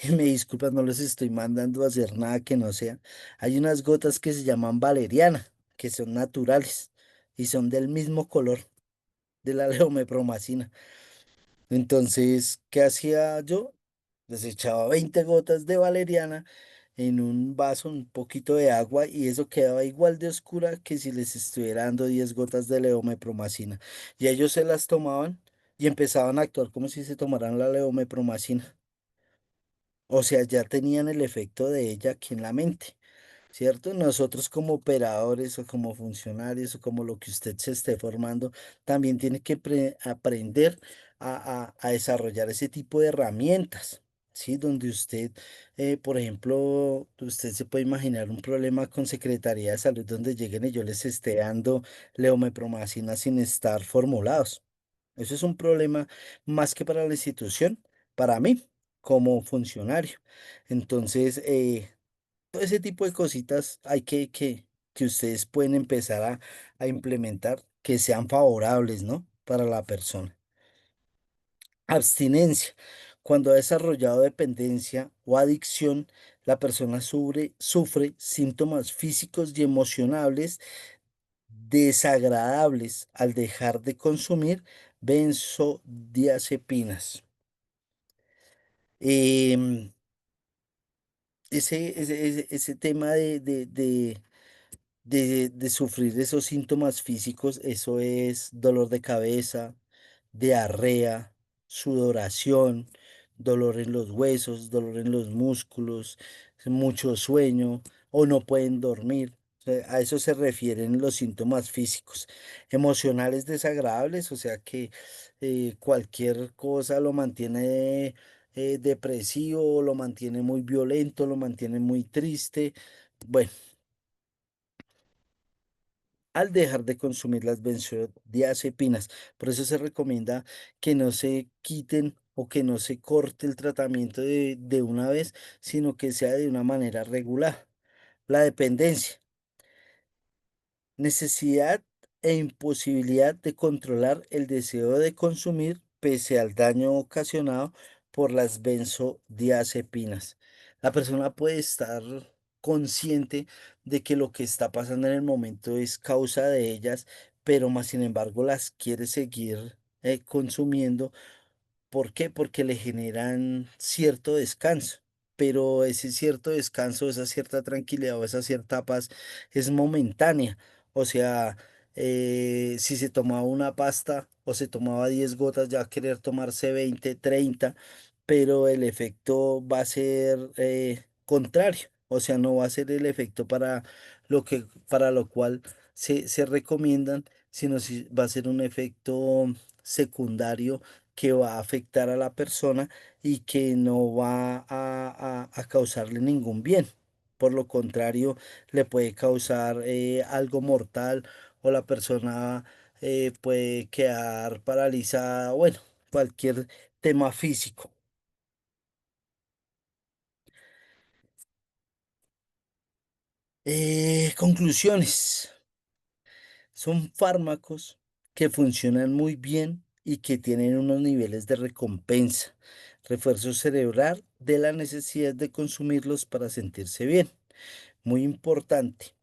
Y me disculpan, no les estoy mandando a hacer nada que no sea. Hay unas gotas que se llaman valeriana, que son naturales y son del mismo color. de la leomepromacina. Entonces, ¿qué hacía yo? Les echaba 20 gotas de valeriana en un vaso, un poquito de agua, y eso quedaba igual de oscura que si les estuviera dando 10 gotas de leomepromacina. Y ellos se las tomaban y empezaban a actuar como si se tomaran la leomepromacina. O sea, ya tenían el efecto de ella aquí en la mente. ¿Cierto? Nosotros como operadores o como funcionarios o como lo que usted se esté formando, también tiene que aprender a desarrollar ese tipo de herramientas, ¿sí? Donde usted, por ejemplo, usted se puede imaginar un problema con Secretaría de Salud donde lleguen y yo les esté dando leomepromacina sin estar formulados. Eso es un problema más que para la institución, para mí como funcionario. Entonces, todo ese tipo de cositas hay que ustedes pueden empezar a implementar que sean favorables, ¿no? Para la persona. Abstinencia. Cuando ha desarrollado dependencia o adicción, la persona sufre síntomas físicos y emocionales desagradables al dejar de consumir benzodiazepinas. Em, ese tema de sufrir esos síntomas físicos, eso es dolor de cabeza, diarrea, sudoración, dolor en los huesos, dolor en los músculos, mucho sueño o no pueden dormir. O sea, a eso se refieren los síntomas físicos. Emocionales desagradables, o sea que cualquier cosa lo mantiene depresivo, lo mantiene muy violento, lo mantiene muy triste. Bueno, al dejar de consumir las benzodiazepinas. Por eso se recomienda que no se quiten o que no se corte el tratamiento de una vez, sino que sea de una manera regular. La dependencia. Necesidad e imposibilidad de controlar el deseo de consumir pese al daño ocasionado por las benzodiazepinas. La persona puede estar consciente de que lo que está pasando en el momento es causa de ellas, pero más sin embargo las quiere seguir consumiendo. ¿Por qué? Porque le generan cierto descanso, pero ese cierto descanso, esa cierta tranquilidad o esa cierta paz es momentánea. O sea, si se tomaba una pasta o se tomaba 10 gotas, ya va a querer tomarse 20, 30, pero el efecto va a ser contrario. O sea, no va a ser el efecto para lo cual se recomiendan, sino si va a ser un efecto secundario que va a afectar a la persona y que no va a causarle ningún bien. Por lo contrario, le puede causar algo mortal o la persona puede quedar paralizada, bueno, cualquier tema físico. Conclusiones. Son fármacos que funcionan muy bien y que tienen unos niveles de recompensa, refuerzo cerebral de la necesidad de consumirlos para sentirse bien. Muy importante.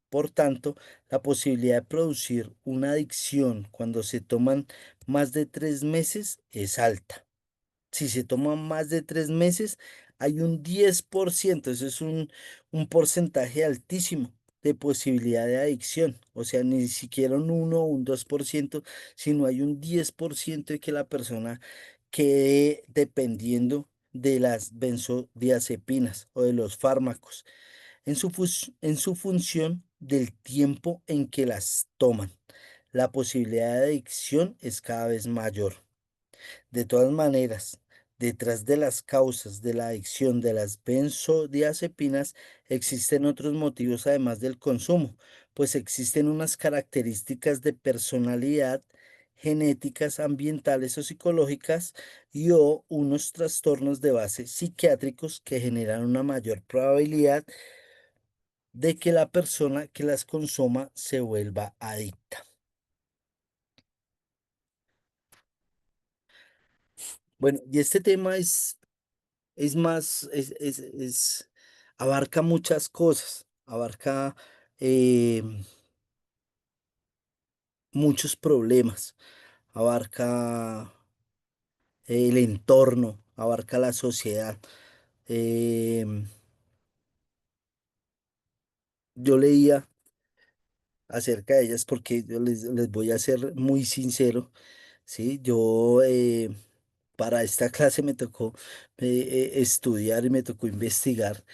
Por tanto, la posibilidad de producir una adicción cuando se toman más de 3 meses es alta. Si se toma más de 3 meses, hay un 10%, eso es un porcentaje altísimo de posibilidad de adicción. O sea, ni siquiera un 1 o un 2%, sino hay un 10% de que la persona quede dependiendo de las benzodiazepinas o de los fármacos en su función del tiempo en que las toman. La posibilidad de adicción es cada vez mayor. De todas maneras, detrás de las causas de la adicción de las benzodiazepinas existen otros motivos además del consumo, pues existen unas características de personalidad, genéticas, ambientales o psicológicas y o unos trastornos de base psiquiátricos que generan una mayor probabilidad de que la persona que las consuma se vuelva adicta. Bueno, y este tema es más, abarca muchas cosas, abarca muchos problemas, abarca el entorno, abarca la sociedad. Em, yo leía acerca de ellas porque yo les voy a ser muy sincero, ¿sí? Yo para esta clase me tocó estudiar y me tocó investigar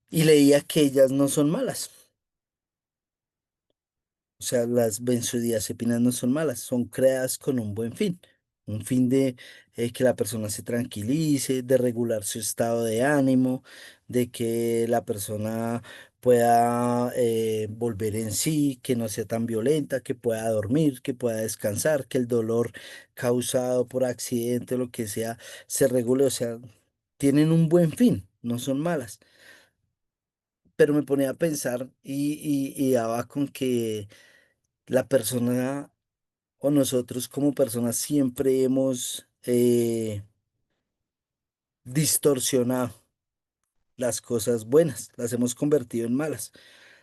y leía que ellas no son malas. O sea, las benzodiazepinas no son malas, son creadas con un fin de que la persona se tranquilice, de regular su estado de ánimo, de que la persona pueda volver en sí, que no sea tan violenta, que pueda dormir, que pueda descansar, que el dolor causado por accidente o lo que sea se regule. O sea, tienen un buen fin, no son malas. Pero me ponía a pensar y daba con que la persona o nosotros como personas siempre hemos distorsionado las cosas buenas, las hemos convertido en malas,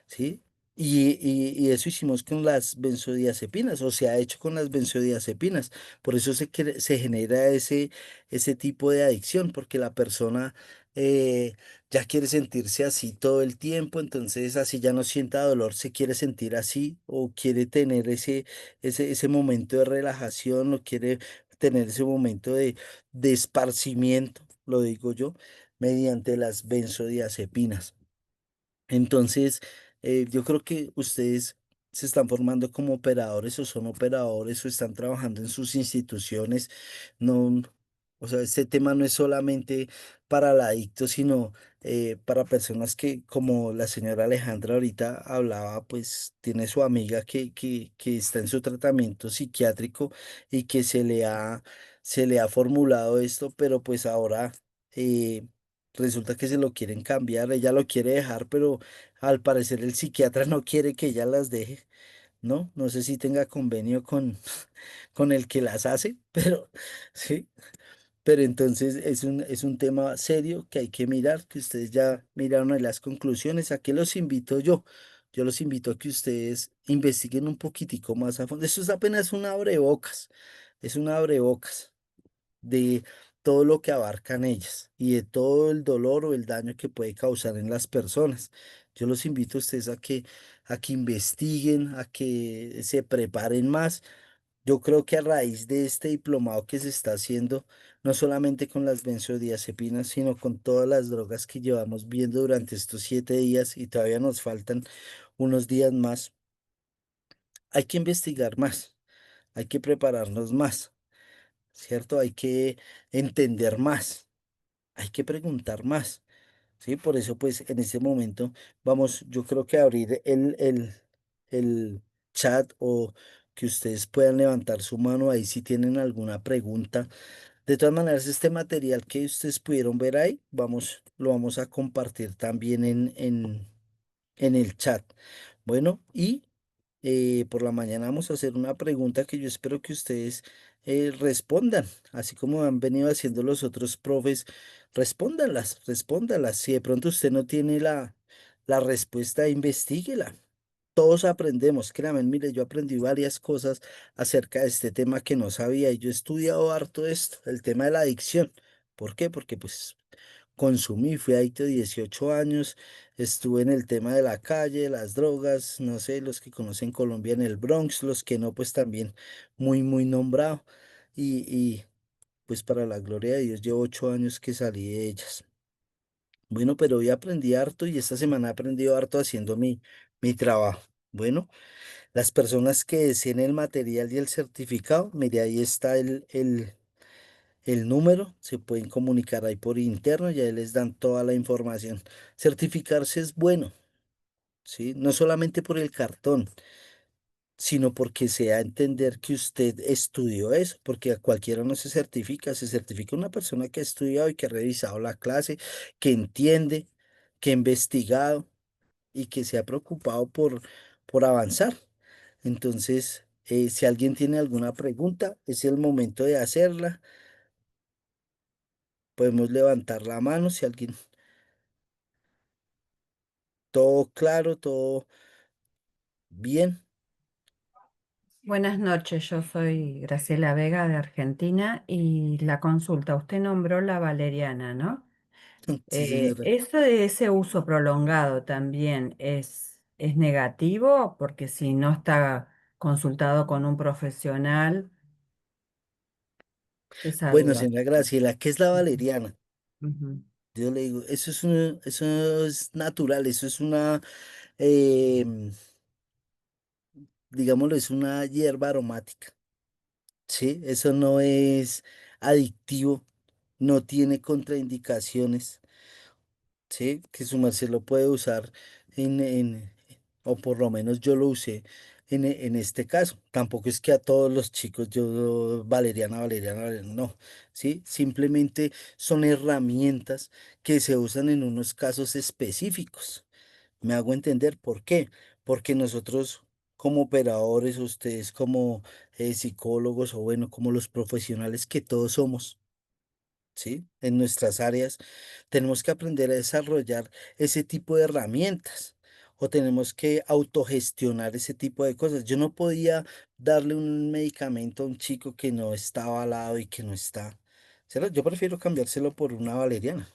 ¿sí? Y eso hicimos con las benzodiazepinas, o se ha hecho con las benzodiazepinas. Por eso se genera ese tipo de adicción, porque la persona ya quiere sentirse así todo el tiempo, entonces así ya no sienta dolor, se quiere sentir así, o quiere tener ese momento de relajación, o quiere tener ese momento de esparcimiento, lo digo yo, mediante las benzodiazepinas. Entonces, yo creo que ustedes se están formando como operadores o son operadores o están trabajando en sus instituciones. No, o sea, este tema no es solamente para el adicto, sino para personas que, como la señora Alejandra ahorita hablaba, pues tiene su amiga que está en su tratamiento psiquiátrico y que se le ha formulado esto, pero pues ahora eh, resulta que se lo quieren cambiar, ella lo quiere dejar, pero al parecer el psiquiatra no quiere que ella las deje, ¿no? No sé si tenga convenio con el que las hace, pero sí. Pero entonces es un tema serio que hay que mirar, que ustedes ya miraron ahí las conclusiones. ¿A qué los invito yo? Yo los invito a que ustedes investiguen un poquitico más a fondo. Eso es apenas un abrebocas, es un abrebocas de todo lo que abarcan ellas y de todo el dolor o el daño que puede causar en las personas. Yo los invito a ustedes a que investiguen, a que se preparen más. Yo creo que a raíz de este diplomado que se está haciendo, no solamente con las benzodiazepinas, sino con todas las drogas que llevamos viendo durante estos 7 días y todavía nos faltan unos días más, hay que investigar más, hay que prepararnos más, ¿cierto? Hay que entender más, hay que preguntar más, ¿sí? Por eso, pues, en este momento vamos, yo creo que a abrir el chat o que ustedes puedan levantar su mano ahí si tienen alguna pregunta. De todas maneras, este material que ustedes pudieron ver ahí, lo vamos a compartir también en el chat. Bueno, y por la mañana vamos a hacer una pregunta que yo espero que ustedes respondan, así como han venido haciendo los otros profes, respóndanlas, respóndanlas. Si de pronto usted no tiene la respuesta, investíguela. Todos aprendemos, créanme, mire, yo aprendí varias cosas acerca de este tema que no sabía y yo he estudiado harto esto, el tema de la adicción. ¿Por qué? Porque pues consumí, fui adicto 18 años, estuve en el tema de la calle, las drogas, no sé, los que conocen Colombia en el Bronx, los que no, pues también muy, muy nombrado. Y pues para la gloria de Dios, llevo 8 años que salí de ellas. Bueno, pero hoy aprendí harto y esta semana he aprendido harto haciendo mi trabajo. Bueno, las personas que deseen el material y el certificado, mire, ahí está el número, se pueden comunicar ahí por interno y ahí les dan toda la información. Certificarse es bueno, ¿sí? No solamente por el cartón, sino porque se da a entender que usted estudió eso, porque a cualquiera no se certifica una persona que ha estudiado y que ha revisado la clase, que entiende, que ha investigado y que se ha preocupado por avanzar. Entonces, si alguien tiene alguna pregunta, es el momento de hacerla. Podemos levantar la mano si alguien, todo claro, todo bien. Buenas noches, yo soy Graciela Vega de Argentina y la consulta, usted nombró la valeriana, ¿no? Sí, señora. Eso de ese uso prolongado también es negativo porque si no está consultado con un profesional, esa Bueno, duda. señora Graciela, ¿qué es la Ujú, valeriana? ujú. Yo le digo, eso es natural, eso es una, em, digámoslo, es una hierba aromática, ¿sí? Eso no es adictivo, no tiene contraindicaciones, ¿sí? Que su merced lo puede usar o por lo menos yo lo usé en este caso. Tampoco es que a todos los chicos yo, valeriana, valeriana, valeriana, no, ¿sí? Simplemente son herramientas que se usan en unos casos específicos. Me hago entender por qué. Porque nosotros como operadores, ustedes como psicólogos o bueno, como los profesionales que todos somos, ¿sí? En nuestras áreas, tenemos que aprender a desarrollar ese tipo de herramientas o tenemos que autogestionar ese tipo de cosas. Yo no podía darle un medicamento a un chico que no está avalado y que no está. ¿Cierto? Yo prefiero cambiárselo por una valeriana.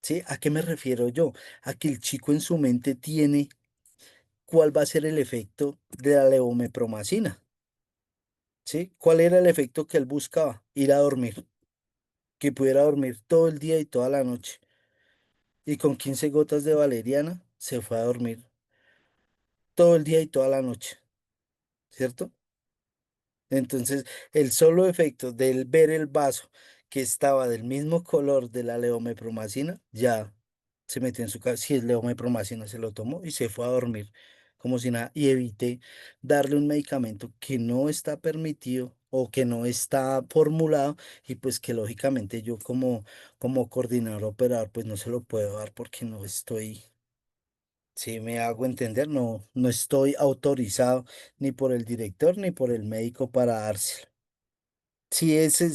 ¿Sí? ¿A qué me refiero yo? A que el chico en su mente tiene cuál va a ser el efecto de la levomepromacina. ¿Sí? ¿Cuál era el efecto que él buscaba? Ir a dormir, que pudiera dormir todo el día y toda la noche. Y con 15 gotas de valeriana se fue a dormir todo el día y toda la noche, ¿cierto? Entonces, el solo efecto del ver el vaso que estaba del mismo color de la levomepromacina, ya se metió en su cabeza, si es levomepromacina, se lo tomó y se fue a dormir como si nada. Y evité darle un medicamento que no está permitido o que no está formulado y pues que lógicamente yo como coordinador operador pues no se lo puedo dar porque no estoy. Si me hago entender, no, no estoy autorizado ni por el director ni por el médico para dárselo. Si ese,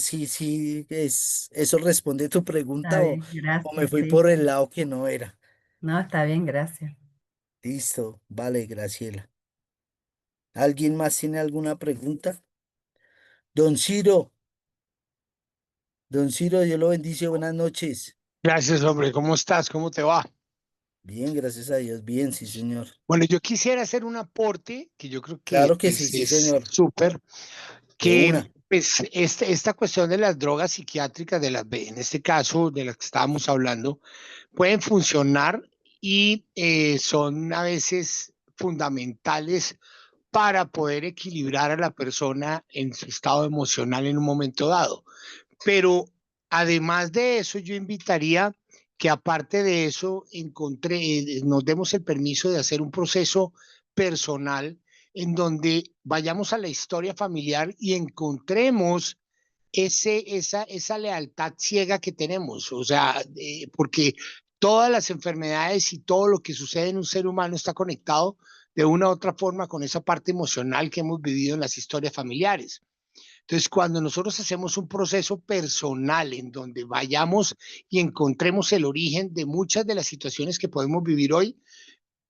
eso responde tu Está pregunta bien, o me gracias, fui sí. por el lado que no era. No, está bien, gracias. Listo, vale, Graciela. ¿Alguien más tiene alguna pregunta? Don Ciro, don Ciro, Dios lo bendice, buenas noches. Gracias, hombre. ¿Cómo estás? ¿Cómo te va? Bien, gracias a Dios, bien, sí, señor. Bueno, yo quisiera hacer un aporte que yo creo que Claro que sí, pues, sí, es señor. súper, De que una. pues, esta cuestión de las drogas psiquiátricas, en este caso de las que estábamos hablando, pueden funcionar y son a veces fundamentales para poder equilibrar a la persona en su estado emocional en un momento dado. Pero además de eso, yo invitaría que aparte de eso, nos demos el permiso de hacer un proceso personal en donde vayamos a la historia familiar y encontremos esa lealtad ciega que tenemos. O sea, porque todas las enfermedades y todo lo que sucede en un ser humano está conectado de una u otra forma con esa parte emocional que hemos vivido en las historias familiares. Entonces, cuando nosotros hacemos un proceso personal en donde vayamos y encontremos el origen de muchas de las situaciones que podemos vivir hoy,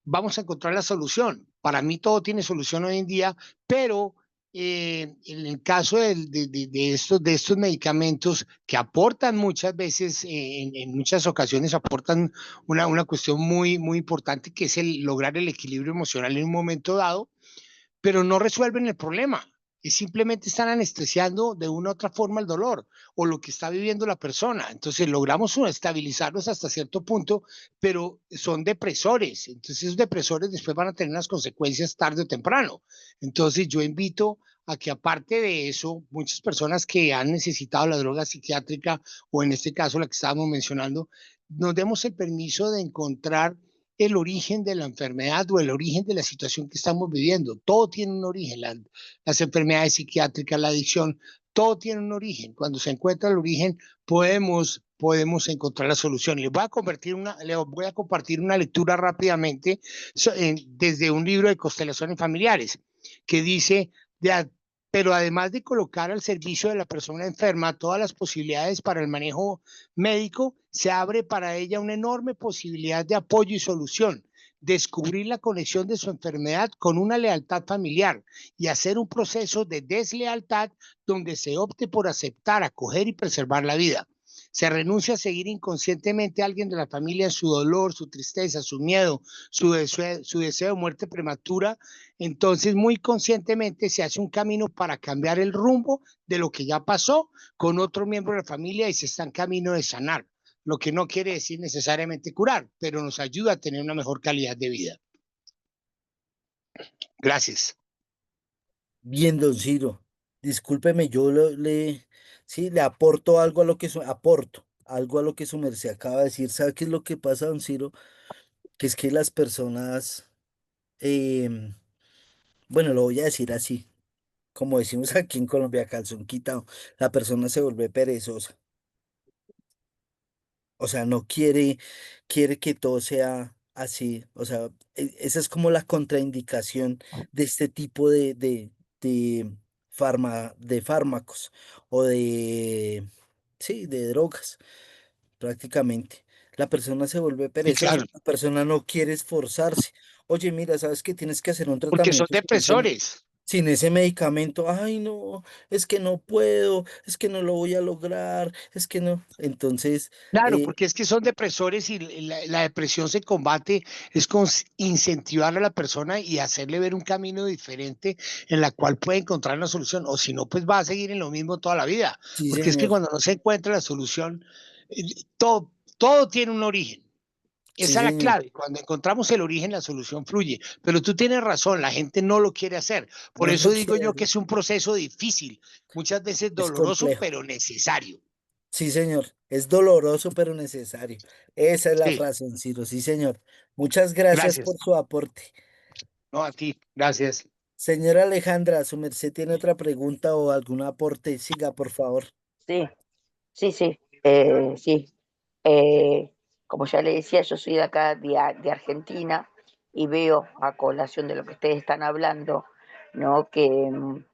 vamos a encontrar la solución. Para mí todo tiene solución hoy en día, pero en el caso de estos medicamentos que aportan muchas veces, en muchas ocasiones aportan una cuestión muy importante que es el lograr el equilibrio emocional en un momento dado, pero no resuelven el problema. Y simplemente están anestesiando de una u otra forma el dolor o lo que está viviendo la persona. Entonces logramos estabilizarlos hasta cierto punto, pero son depresores. Entonces esos depresores después van a tener unas consecuencias tarde o temprano. Entonces yo invito a que aparte de eso, muchas personas que han necesitado la droga psiquiátrica o en este caso la que estábamos mencionando, nos demos el permiso de encontrar el origen de la enfermedad o el origen de la situación que estamos viviendo. Todo tiene un origen, las enfermedades psiquiátricas, la adicción, todo tiene un origen. Cuando se encuentra el origen, podemos encontrar la solución. Les voy a compartir una lectura rápidamente desde un libro de constelaciones familiares que dice, de, pero además de colocar al servicio de la persona enferma todas las posibilidades para el manejo médico, se abre para ella una enorme posibilidad de apoyo y solución. descubrir la conexión de su enfermedad con una lealtad familiar y hacer un proceso de deslealtad donde se opte por aceptar, acoger y preservar la vida. Se renuncia a seguir inconscientemente a alguien de la familia en su dolor, su tristeza, su miedo, su deseo de muerte prematura. Entonces, muy conscientemente se hace un camino para cambiar el rumbo de lo que ya pasó con otro miembro de la familia y se está en camino de sanar, lo que no quiere decir necesariamente curar, pero nos ayuda a tener una mejor calidad de vida. Gracias. Bien, don Ciro. Discúlpeme, sí, le aporto algo a lo que aporto algo a lo que su merced acaba de decir. ¿Sabe qué es lo que pasa, don Ciro? Que es que las personas, em, bueno, lo voy a decir así, como decimos aquí en Colombia, calzón quitado, la persona se vuelve perezosa. O sea, no quiere que todo sea así. O sea, esa es como la contraindicación de este tipo de, de fármacos o sí, de drogas, prácticamente. La persona se vuelve Sí, perezosa, claro, la persona no quiere esforzarse. Oye, mira, ¿sabes que tienes que hacer un porque son tratamiento depresores. sin ese medicamento? Ay, no, es que no puedo, es que no lo voy a lograr, es que no. Entonces, Claro, eh, porque es que son depresores y la depresión se combate es con incentivar a la persona y hacerle ver un camino diferente en la cual puede encontrar una solución, o si no, pues va a seguir en lo mismo toda la vida, sí, porque es que señor. cuando no se encuentra la solución, eh, todo tiene un origen. Sí, Esa es la señor, clave. Cuando encontramos el origen, la solución fluye. Pero tú tienes razón, la gente no lo quiere hacer. Por no eso lo digo yo quiero, que es un proceso difícil, muchas veces es doloroso, complejo. pero necesario. Sí, señor, es doloroso pero necesario. Esa es la Sí, frase, don Ciro, sí, señor. Muchas gracias por gracias. su aporte. No, a ti, gracias. Señora Alejandra, ¿su merced tiene otra pregunta o algún aporte? Siga, por favor. Sí, sí. Eh, Como ya le decía, yo soy de acá, de Argentina, y veo a colación de lo que ustedes están hablando, ¿no? Que en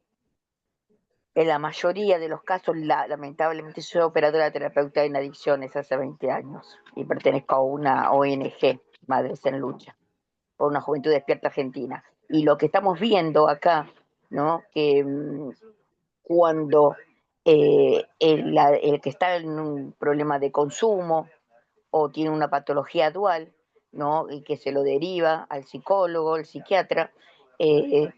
la mayoría de los casos, lamentablemente, soy operadora terapeuta en adicciones hace 20 años y pertenezco a una ONG, Madres en Lucha, por una juventud despierta argentina. Y lo que estamos viendo acá, ¿no? Que cuando el que está en un problema de consumo o tiene una patología dual, ¿no? Y que se lo deriva al psicólogo, al psiquiatra, eh,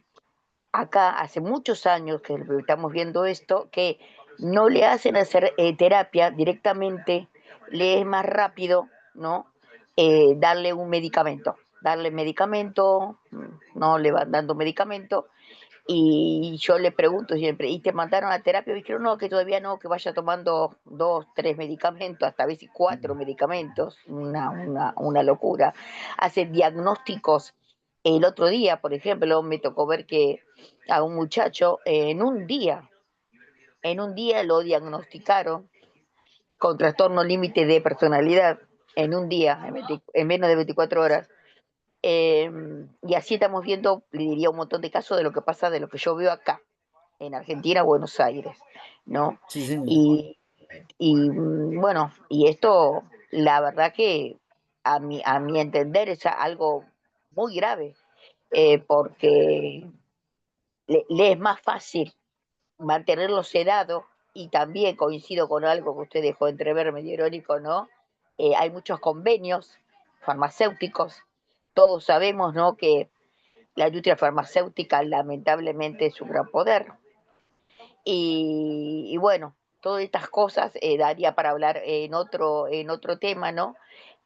acá hace muchos años que estamos viendo esto, que no le hacen hacer terapia directamente, le es más rápido, ¿no? Darle medicamento, no le van dando medicamento, y yo le pregunto siempre, ¿y te mandaron a terapia? Y dijeron, no, que todavía no, que vaya tomando 2, 3 medicamentos, hasta a veces 4 medicamentos, una locura. Hacen diagnósticos. El otro día, por ejemplo, me tocó ver que a un muchacho en un día lo diagnosticaron con trastorno límite de personalidad, en un día, en menos de 24 horas. Y así estamos viendo, le diría, un montón de casos de lo que pasa, de lo que yo veo acá, en Argentina, Buenos Aires, ¿no? Sí, señor. Y, bueno, y esto, la verdad que a mi entender es algo muy grave, porque le es más fácil mantenerlo sedado, y también coincido con algo que usted dejó entrever medio irónico, ¿no? Hay muchos convenios farmacéuticos, todos sabemos, ¿no? Que la industria farmacéutica lamentablemente es un gran poder. Y bueno, todas estas cosas daría para hablar en otro tema, ¿no?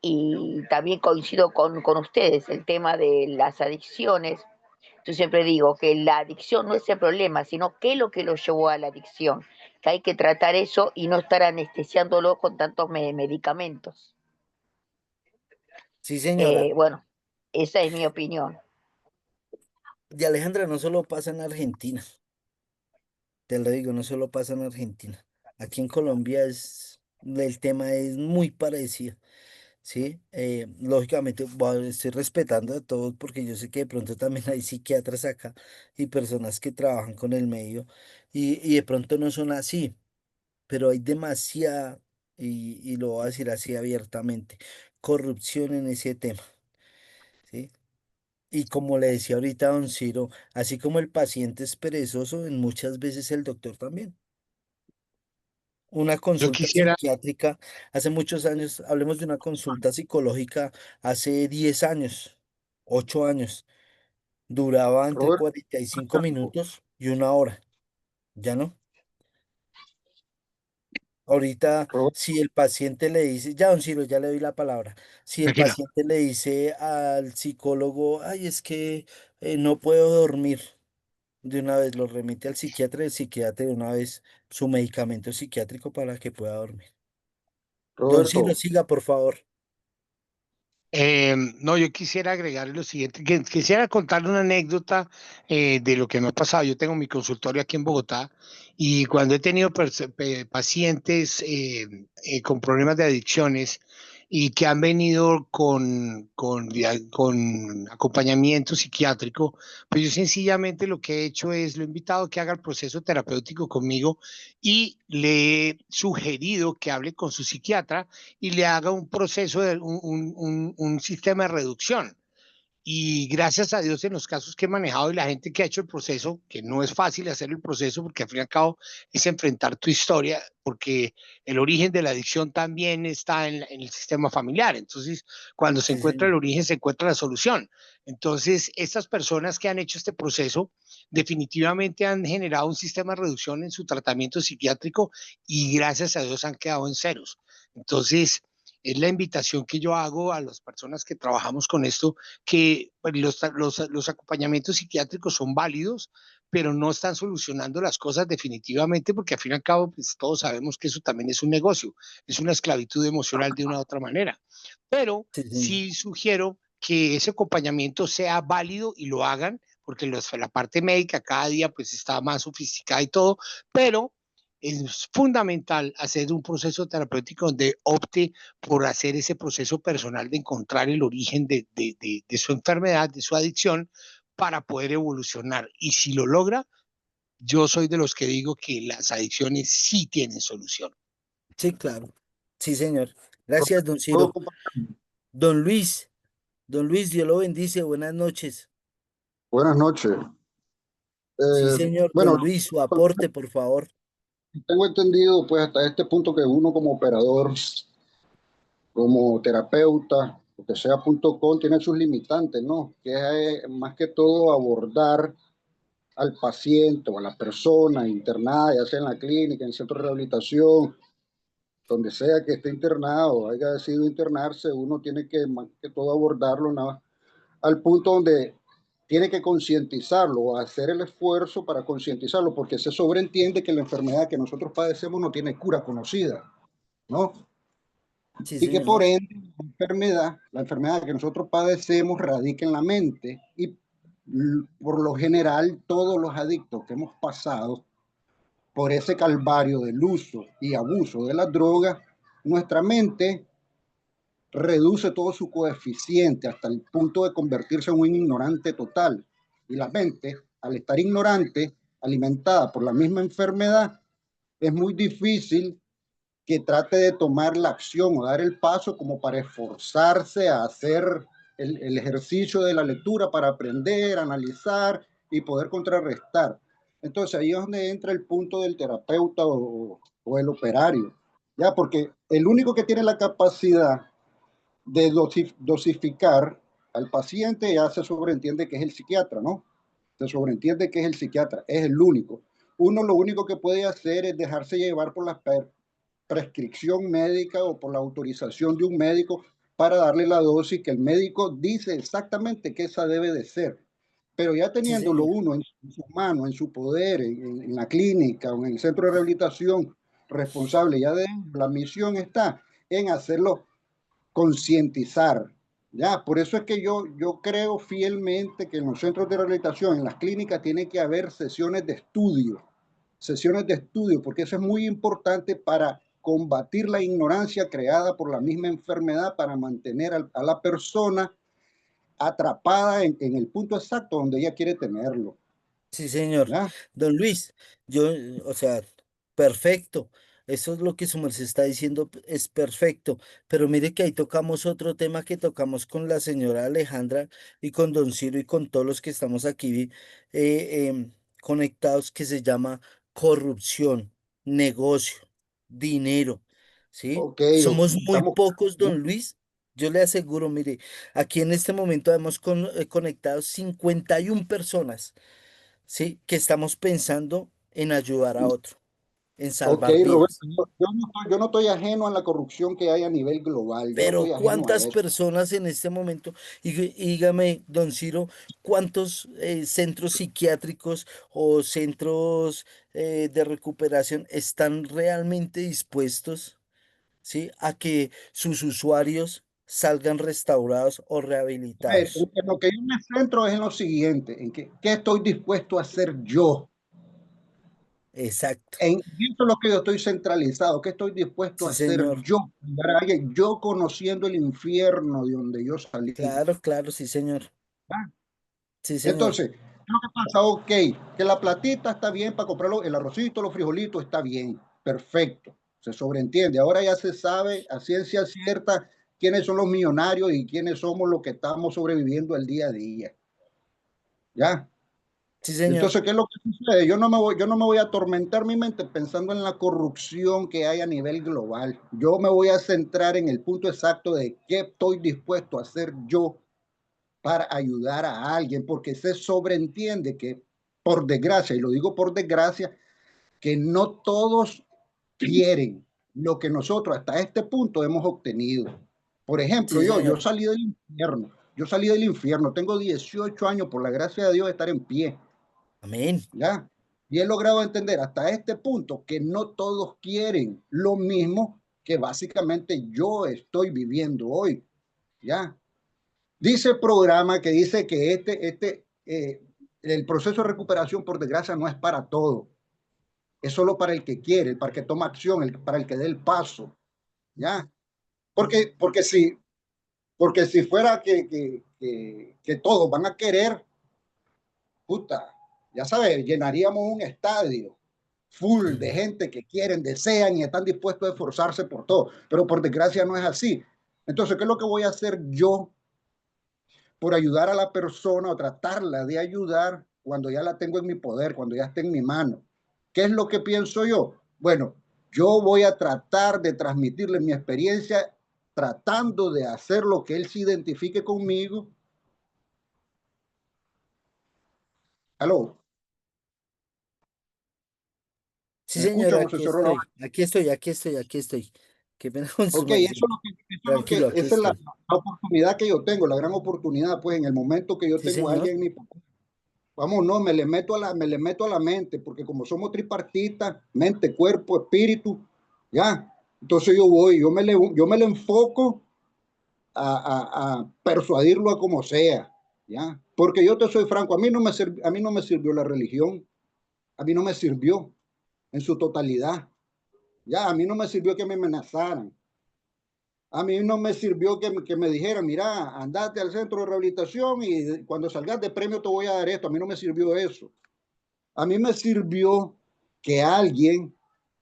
Y también coincido con ustedes, el tema de las adicciones. Yo siempre digo que la adicción no es el problema, sino qué es lo que lo llevó a la adicción, que hay que tratar eso y no estar anestesiándolo con tantos medicamentos. Sí, señora. Bueno, esa es mi opinión. Y Alejandra, no solo pasa en Argentina, te lo digo, no solo pasa en Argentina. Aquí en Colombia el tema es muy parecido. Sí, lógicamente estoy respetando a todos porque yo sé que de pronto también hay psiquiatras acá y personas que trabajan con el medio y de pronto no son así, pero hay demasiada, y lo voy a decir así abiertamente, corrupción en ese tema. ¿sí? Y como le decía ahorita a don Ciro, así como el paciente es perezoso, en muchas veces el doctor también. Una Yo consulta quisiera, psiquiátrica, hace muchos años, hablemos de una consulta psicológica hace 10 años, 8 años, duraba entre Roberto, 45 minutos y 1 hora, ¿ya no? Ahorita, Roberto, si el paciente le dice, ya don Ciro, ya le doy la palabra, si el tranquila. paciente le dice al psicólogo, ay, es que no puedo dormir, de una vez lo remite al psiquiatra, el psiquiatra de una vez su medicamento psiquiátrico para que pueda dormir. Don Ciro, Roberto, siga, por favor. No, yo quisiera agregar lo siguiente, que quisiera contarle una anécdota de lo que me ha pasado. Yo tengo mi consultorio aquí en Bogotá y cuando he tenido pacientes con problemas de adicciones y que han venido con acompañamiento psiquiátrico, pues yo sencillamente lo que he hecho es lo he invitado a que haga el proceso terapéutico conmigo y le he sugerido que hable con su psiquiatra y le haga un proceso de un sistema de reducción. Y gracias a Dios en los casos que he manejado y la gente que ha hecho el proceso, que no es fácil hacer el proceso porque al fin y al cabo es enfrentar tu historia, porque el origen de la adicción también está en el sistema familiar. Entonces, cuando se Sí, encuentra señor. el origen, se encuentra la solución. Entonces, estas personas que han hecho este proceso definitivamente han generado un sistema de reducción en su tratamiento psiquiátrico y gracias a Dios han quedado en ceros. Entonces, es la invitación que yo hago a las personas que trabajamos con esto que pues, los acompañamientos psiquiátricos son válidos, pero no están solucionando las cosas definitivamente, porque al fin y al cabo, pues, todos sabemos que eso también es un negocio, es una esclavitud emocional de una u otra manera. Pero Sí, señor. sí sugiero que ese acompañamiento sea válido y lo hagan, porque la parte médica cada día pues está más sofisticada y todo, pero es fundamental hacer un proceso terapéutico donde opte por hacer ese proceso personal de encontrar el origen de su enfermedad, de su adicción, para poder evolucionar. Y si lo logra, yo soy de los que digo que las adicciones sí tienen solución. Sí, claro. Sí, señor. Gracias, don ¿puedo Ciro. compartir? Don Luis, Dios lo bendice. Buenas noches. Buenas noches. Sí, Eh, señor. Don bueno, Luis, su aporte, por favor. tengo entendido pues hasta este punto que uno como operador, como terapeuta, lo que sea punto com, tiene sus limitantes, ¿no? Que es más que todo abordar al paciente o a la persona internada, ya sea en la clínica, en el centro de rehabilitación, donde sea que esté internado, haya decidido internarse, uno tiene que más que todo abordarlo nada, al punto donde tiene que concientizarlo o hacer el esfuerzo para concientizarlo, porque se sobreentiende que la enfermedad que nosotros padecemos no tiene cura conocida, ¿no? Sí, Y que por señor. ende la enfermedad que nosotros padecemos radica en la mente y por lo general todos los adictos que hemos pasado por ese calvario del uso y abuso de las drogas, nuestra mente reduce todo su coeficiente hasta el punto de convertirse en un ignorante total. Y la mente, al estar ignorante, alimentada por la misma enfermedad, es muy difícil que trate de tomar la acción o dar el paso como para esforzarse a hacer el ejercicio de la lectura para aprender, analizar y poder contrarrestar. Entonces ahí es donde entra el punto del terapeuta o el operario, ya porque el único que tiene la capacidad de dosificar al paciente ya se sobreentiende que es el psiquiatra, ¿no? Se sobreentiende que es el psiquiatra, es el único. Uno lo único que puede hacer es dejarse llevar por la prescripción médica o por la autorización de un médico para darle la dosis que el médico dice exactamente que esa debe de ser. Pero ya Sí, teniéndolo señor. uno en sus manos, en su poder, en la clínica o en el centro de rehabilitación responsable, ya de la misión está en hacerlo concientizar. Ya, por eso es que yo creo fielmente que en los centros de rehabilitación, en las clínicas, tiene que haber sesiones de estudio, porque eso es muy importante para combatir la ignorancia creada por la misma enfermedad, para mantener a la persona atrapada en el punto exacto donde ella quiere tenerlo. Sí, señor. ¿Ya? Don Luis, yo, o sea, perfecto. Eso es lo que su merced está diciendo, es perfecto. Pero mire que ahí tocamos otro tema que tocamos con la señora Alejandra y con don Ciro y con todos los que estamos aquí conectados, que se llama corrupción, negocio, dinero, ¿sí? Ok, Somos muy estamos pocos, don bien. Luis. Yo le aseguro, mire, aquí en este momento hemos conectado 51 personas, ¿sí? Que estamos pensando en ayudar a otro, en Ok, salvar Roberto, vidas. yo no estoy ajeno a la corrupción que hay a nivel global, yo no Pero estoy ajeno a ¿cuántas eso. personas en este momento? Y dígame, don Ciro, ¿cuántos centros psiquiátricos o centros de recuperación están realmente dispuestos, ¿sí? A que sus usuarios salgan restaurados o A ver, rehabilitados? en lo que yo me centro es en lo siguiente, en que, qué estoy dispuesto a hacer yo. Exacto. En eso es lo que yo estoy centralizado, qué estoy dispuesto a Sí, hacer señor. yo, ayudar a alguien, yo conociendo el infierno de donde yo salí. Claro, claro, sí, señor. ¿Ah? Sí, señor. Entonces, ¿qué es lo que pasa? Ok, que la platita está bien para comprarlo, el arrocito, los frijolitos está bien, perfecto, se sobreentiende. Ahora ya se sabe a ciencia cierta quiénes son los millonarios y quiénes somos los que estamos sobreviviendo el día a día. ¿Ya? Sí, señor. Entonces, ¿qué es lo que sucede? Yo no me voy a atormentar mi mente pensando en la corrupción que hay a nivel global. Yo me voy a centrar en el punto exacto de qué estoy dispuesto a hacer yo para ayudar a alguien, porque se sobreentiende que, por desgracia, y lo digo por desgracia, que no todos quieren lo que nosotros hasta este punto hemos obtenido. Por ejemplo, Sí, yo señor. salí del infierno, tengo 18 años, por la gracia de Dios, de estar en pie, Amén. ¿ya? Y he logrado entender hasta este punto que no todos quieren lo mismo que básicamente yo estoy viviendo hoy, ¿ya? Dice el programa que dice que el proceso de recuperación, por desgracia, no es para todo. Es solo para el que quiere, para el que toma acción, para el que dé el paso, ¿ya? Porque porque si fuera que todos van a querer, puta, ya sabes, llenaríamos un estadio full de gente que quieren, desean y están dispuestos a esforzarse por todo. Pero por desgracia no es así. Entonces, ¿qué es lo que voy a hacer yo por ayudar a la persona o tratarla de ayudar cuando ya la tengo en mi poder, cuando ya está en mi mano? ¿Qué es lo que pienso yo? Bueno, yo voy a tratar de transmitirle mi experiencia tratando de hacer lo que él se identifique conmigo. ¿Aló? Sí, ¿Me señor, escuchan o se aquí cerró la estoy. vaina? Aquí estoy, aquí estoy, aquí estoy. Qué pena con su Ok, eso merced. es lo Tranquilo, aquí esa es estoy. la oportunidad que yo tengo, la gran oportunidad, pues en el momento que yo Sí, tengo a señor. alguien en mi poder, vamos, no, me le meto a la mente, porque como somos tripartistas, mente, cuerpo, espíritu, ya. Entonces yo me le enfoco a persuadirlo a como sea, ya. Porque yo te soy franco, a mí no me sirvió la religión, a mí no me sirvió en su totalidad, ya. A mí no me sirvió que me amenazaran. A mí no me sirvió que me dijeran, mira, andate al centro de rehabilitación y cuando salgas de premio te voy a dar esto. A mí no me sirvió eso. A mí me sirvió que alguien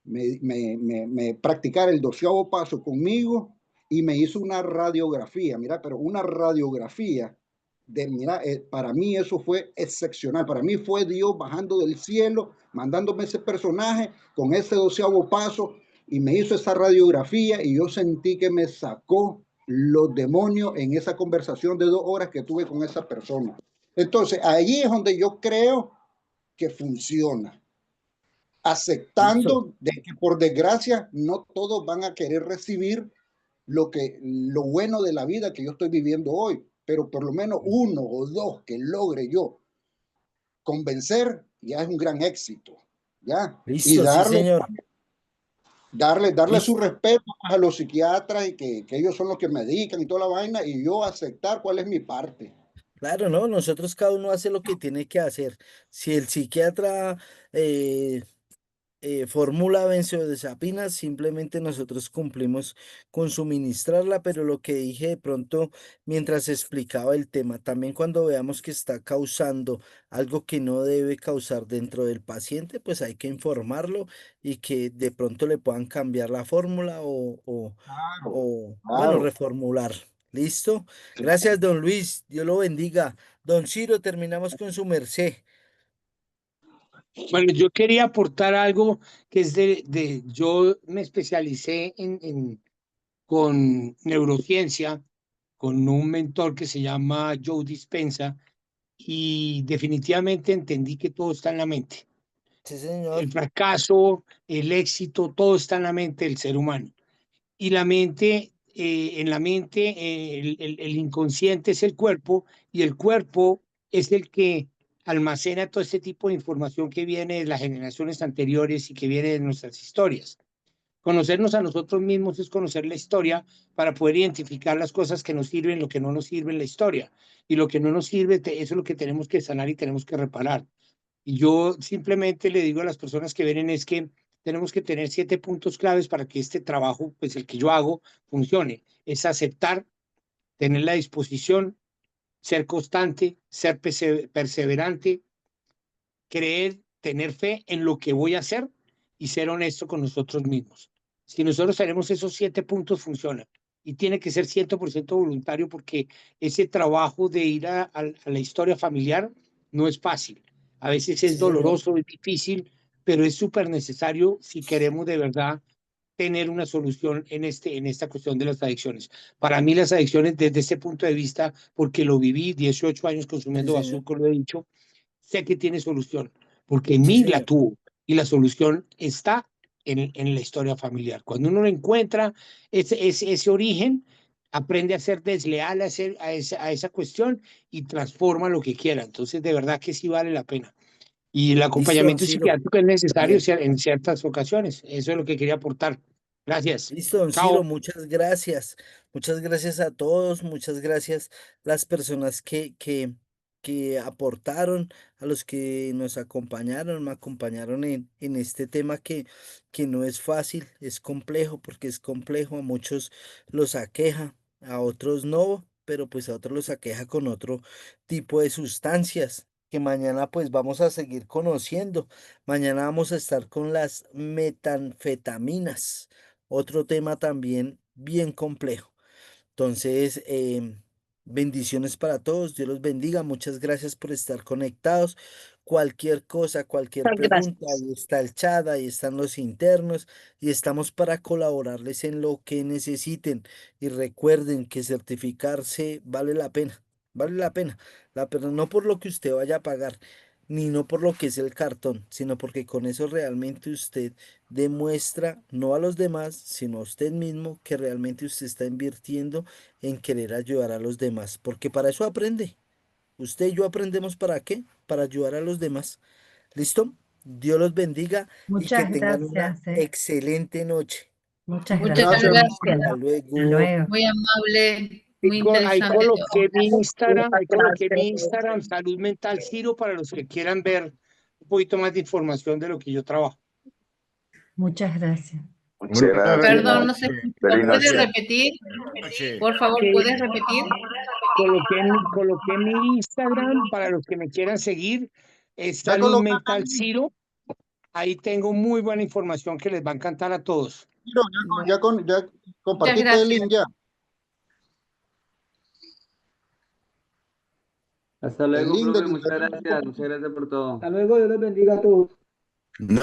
me practicara el 12º paso conmigo y me hizo una radiografía, mira, pero una radiografía mira, para mí eso fue excepcional. Para mí fue Dios bajando del cielo, mandándome ese personaje con ese 12º paso y me hizo esa radiografía y yo sentí que me sacó los demonios en esa conversación de 2 horas que tuve con esa persona. Entonces, ahí es donde yo creo que funciona, Listo. aceptando de que por desgracia no todos van a querer recibir lo bueno de la vida que yo estoy viviendo hoy, pero por lo menos uno o dos que logre yo convencer ya es un gran éxito, ¿ya? Y Listo, sí, señor. darle su Listo. respeto a los psiquiatras y que ellos son los que medican y toda la vaina y yo aceptar cuál es mi parte. Claro, ¿no? Nosotros cada uno hace lo que tiene que hacer. Si el psiquiatra fórmula benzodiazepina, simplemente nosotros cumplimos con suministrarla, pero lo que dije de pronto mientras explicaba el tema, también cuando veamos que está causando algo que no debe causar dentro del paciente, pues hay que informarlo y que de pronto le puedan cambiar la fórmula Claro, bueno, claro. reformular. ¿Listo? Claro. Gracias, don Luis. Dios lo bendiga. Don Ciro, terminamos con su merced. Bueno, yo quería aportar algo que es yo me especialicé con neurociencia, con un mentor que se llama Joe Dispenza, y definitivamente entendí que todo está en la mente. Sí, señor. El fracaso, el éxito, todo está en la mente del ser humano. Y la mente, en la mente, el inconsciente es el cuerpo y el cuerpo es el que almacena todo este tipo de información que viene de las generaciones anteriores y que viene de nuestras historias. Conocernos a nosotros mismos es conocer la historia para poder identificar las cosas que nos sirven, lo que no nos sirve en la historia. Y lo que no nos sirve, eso es lo que tenemos que sanar y tenemos que reparar. Y yo simplemente le digo a las personas que vienen es que tenemos que tener 7 puntos claves para que este trabajo, pues el que yo hago, funcione. Es aceptar, tener la disposición, ser constante, ser perseverante, creer, tener fe en lo que voy a hacer y ser honesto con nosotros mismos. Si nosotros tenemos esos 7 puntos, funciona. Y tiene que ser 100% voluntario porque ese trabajo de ir a la historia familiar no es fácil. A veces es Sí, señor. doloroso, es difícil, pero es súper necesario si queremos de verdad tener una solución en esta cuestión de las adicciones. Para mí las adicciones desde ese punto de vista, porque lo viví 18 años Sí, consumiendo señor. azúcar, lo he dicho, sé que tiene solución, porque en Sí, mí la señor. tuvo y la solución está en la historia familiar. Cuando uno encuentra ese origen, aprende a ser desleal a esa cuestión y transforma lo que quiera. Entonces, de verdad que sí vale la pena. Y el Listo, don acompañamiento Ciro. psiquiátrico es necesario Bien. en ciertas ocasiones. Eso es lo que quería aportar. Gracias. Listo, don Ciro, Chao. muchas gracias. Muchas gracias a todos, muchas gracias las personas que aportaron, a los que nos acompañaron, me acompañaron en este tema que no es fácil, es complejo, porque es complejo, a muchos los aqueja, a otros no, pero pues a otros los aqueja con otro tipo de sustancias que mañana pues vamos a seguir conociendo. Mañana vamos a estar con las metanfetaminas, otro tema también bien complejo. Entonces, bendiciones para todos, Dios los bendiga, muchas gracias por estar conectados. Cualquier cosa, cualquier Muchas pregunta, gracias. ahí está el chat, ahí están los internos y estamos para colaborarles en lo que necesiten. Y recuerden que certificarse vale la pena, vale la pena no por lo que usted vaya a pagar, ni no por lo que es el cartón, sino porque con eso realmente usted demuestra no a los demás, sino a usted mismo que realmente usted está invirtiendo en querer ayudar a los demás, porque para eso aprende. Usted y yo aprendemos para qué? Para ayudar a los demás. ¿Listo? Dios los bendiga y que Muchas tengan una gracias. excelente noche. Muchas Muchas gracias. Gracias. gracias. Hasta Hasta luego. luego. Muy amable, muy Ahí interesante todo. coloqué mi Instagram, ahí coloqué mi Gracias. Instagram, Salud Mental Ciro, para los que quieran ver un poquito más de información de lo que yo trabajo. Muchas gracias. Muchas gracias. Perdón, no se escuchó. Feliz ¿Puedes noche. repetir? Por favor, Que ¿puedes repetir? coloqué mi Instagram para los que me quieran seguir, es Ya Salud colocaste Mental ahí. Ciro. Ahí tengo muy buena información que les va a encantar a todos. Ciro, ya Muchas compartiste el gracias. link ya. Hasta El luego, link profe. del Muchas gracias por todo. Hasta luego, Dios les bendiga a todos. No.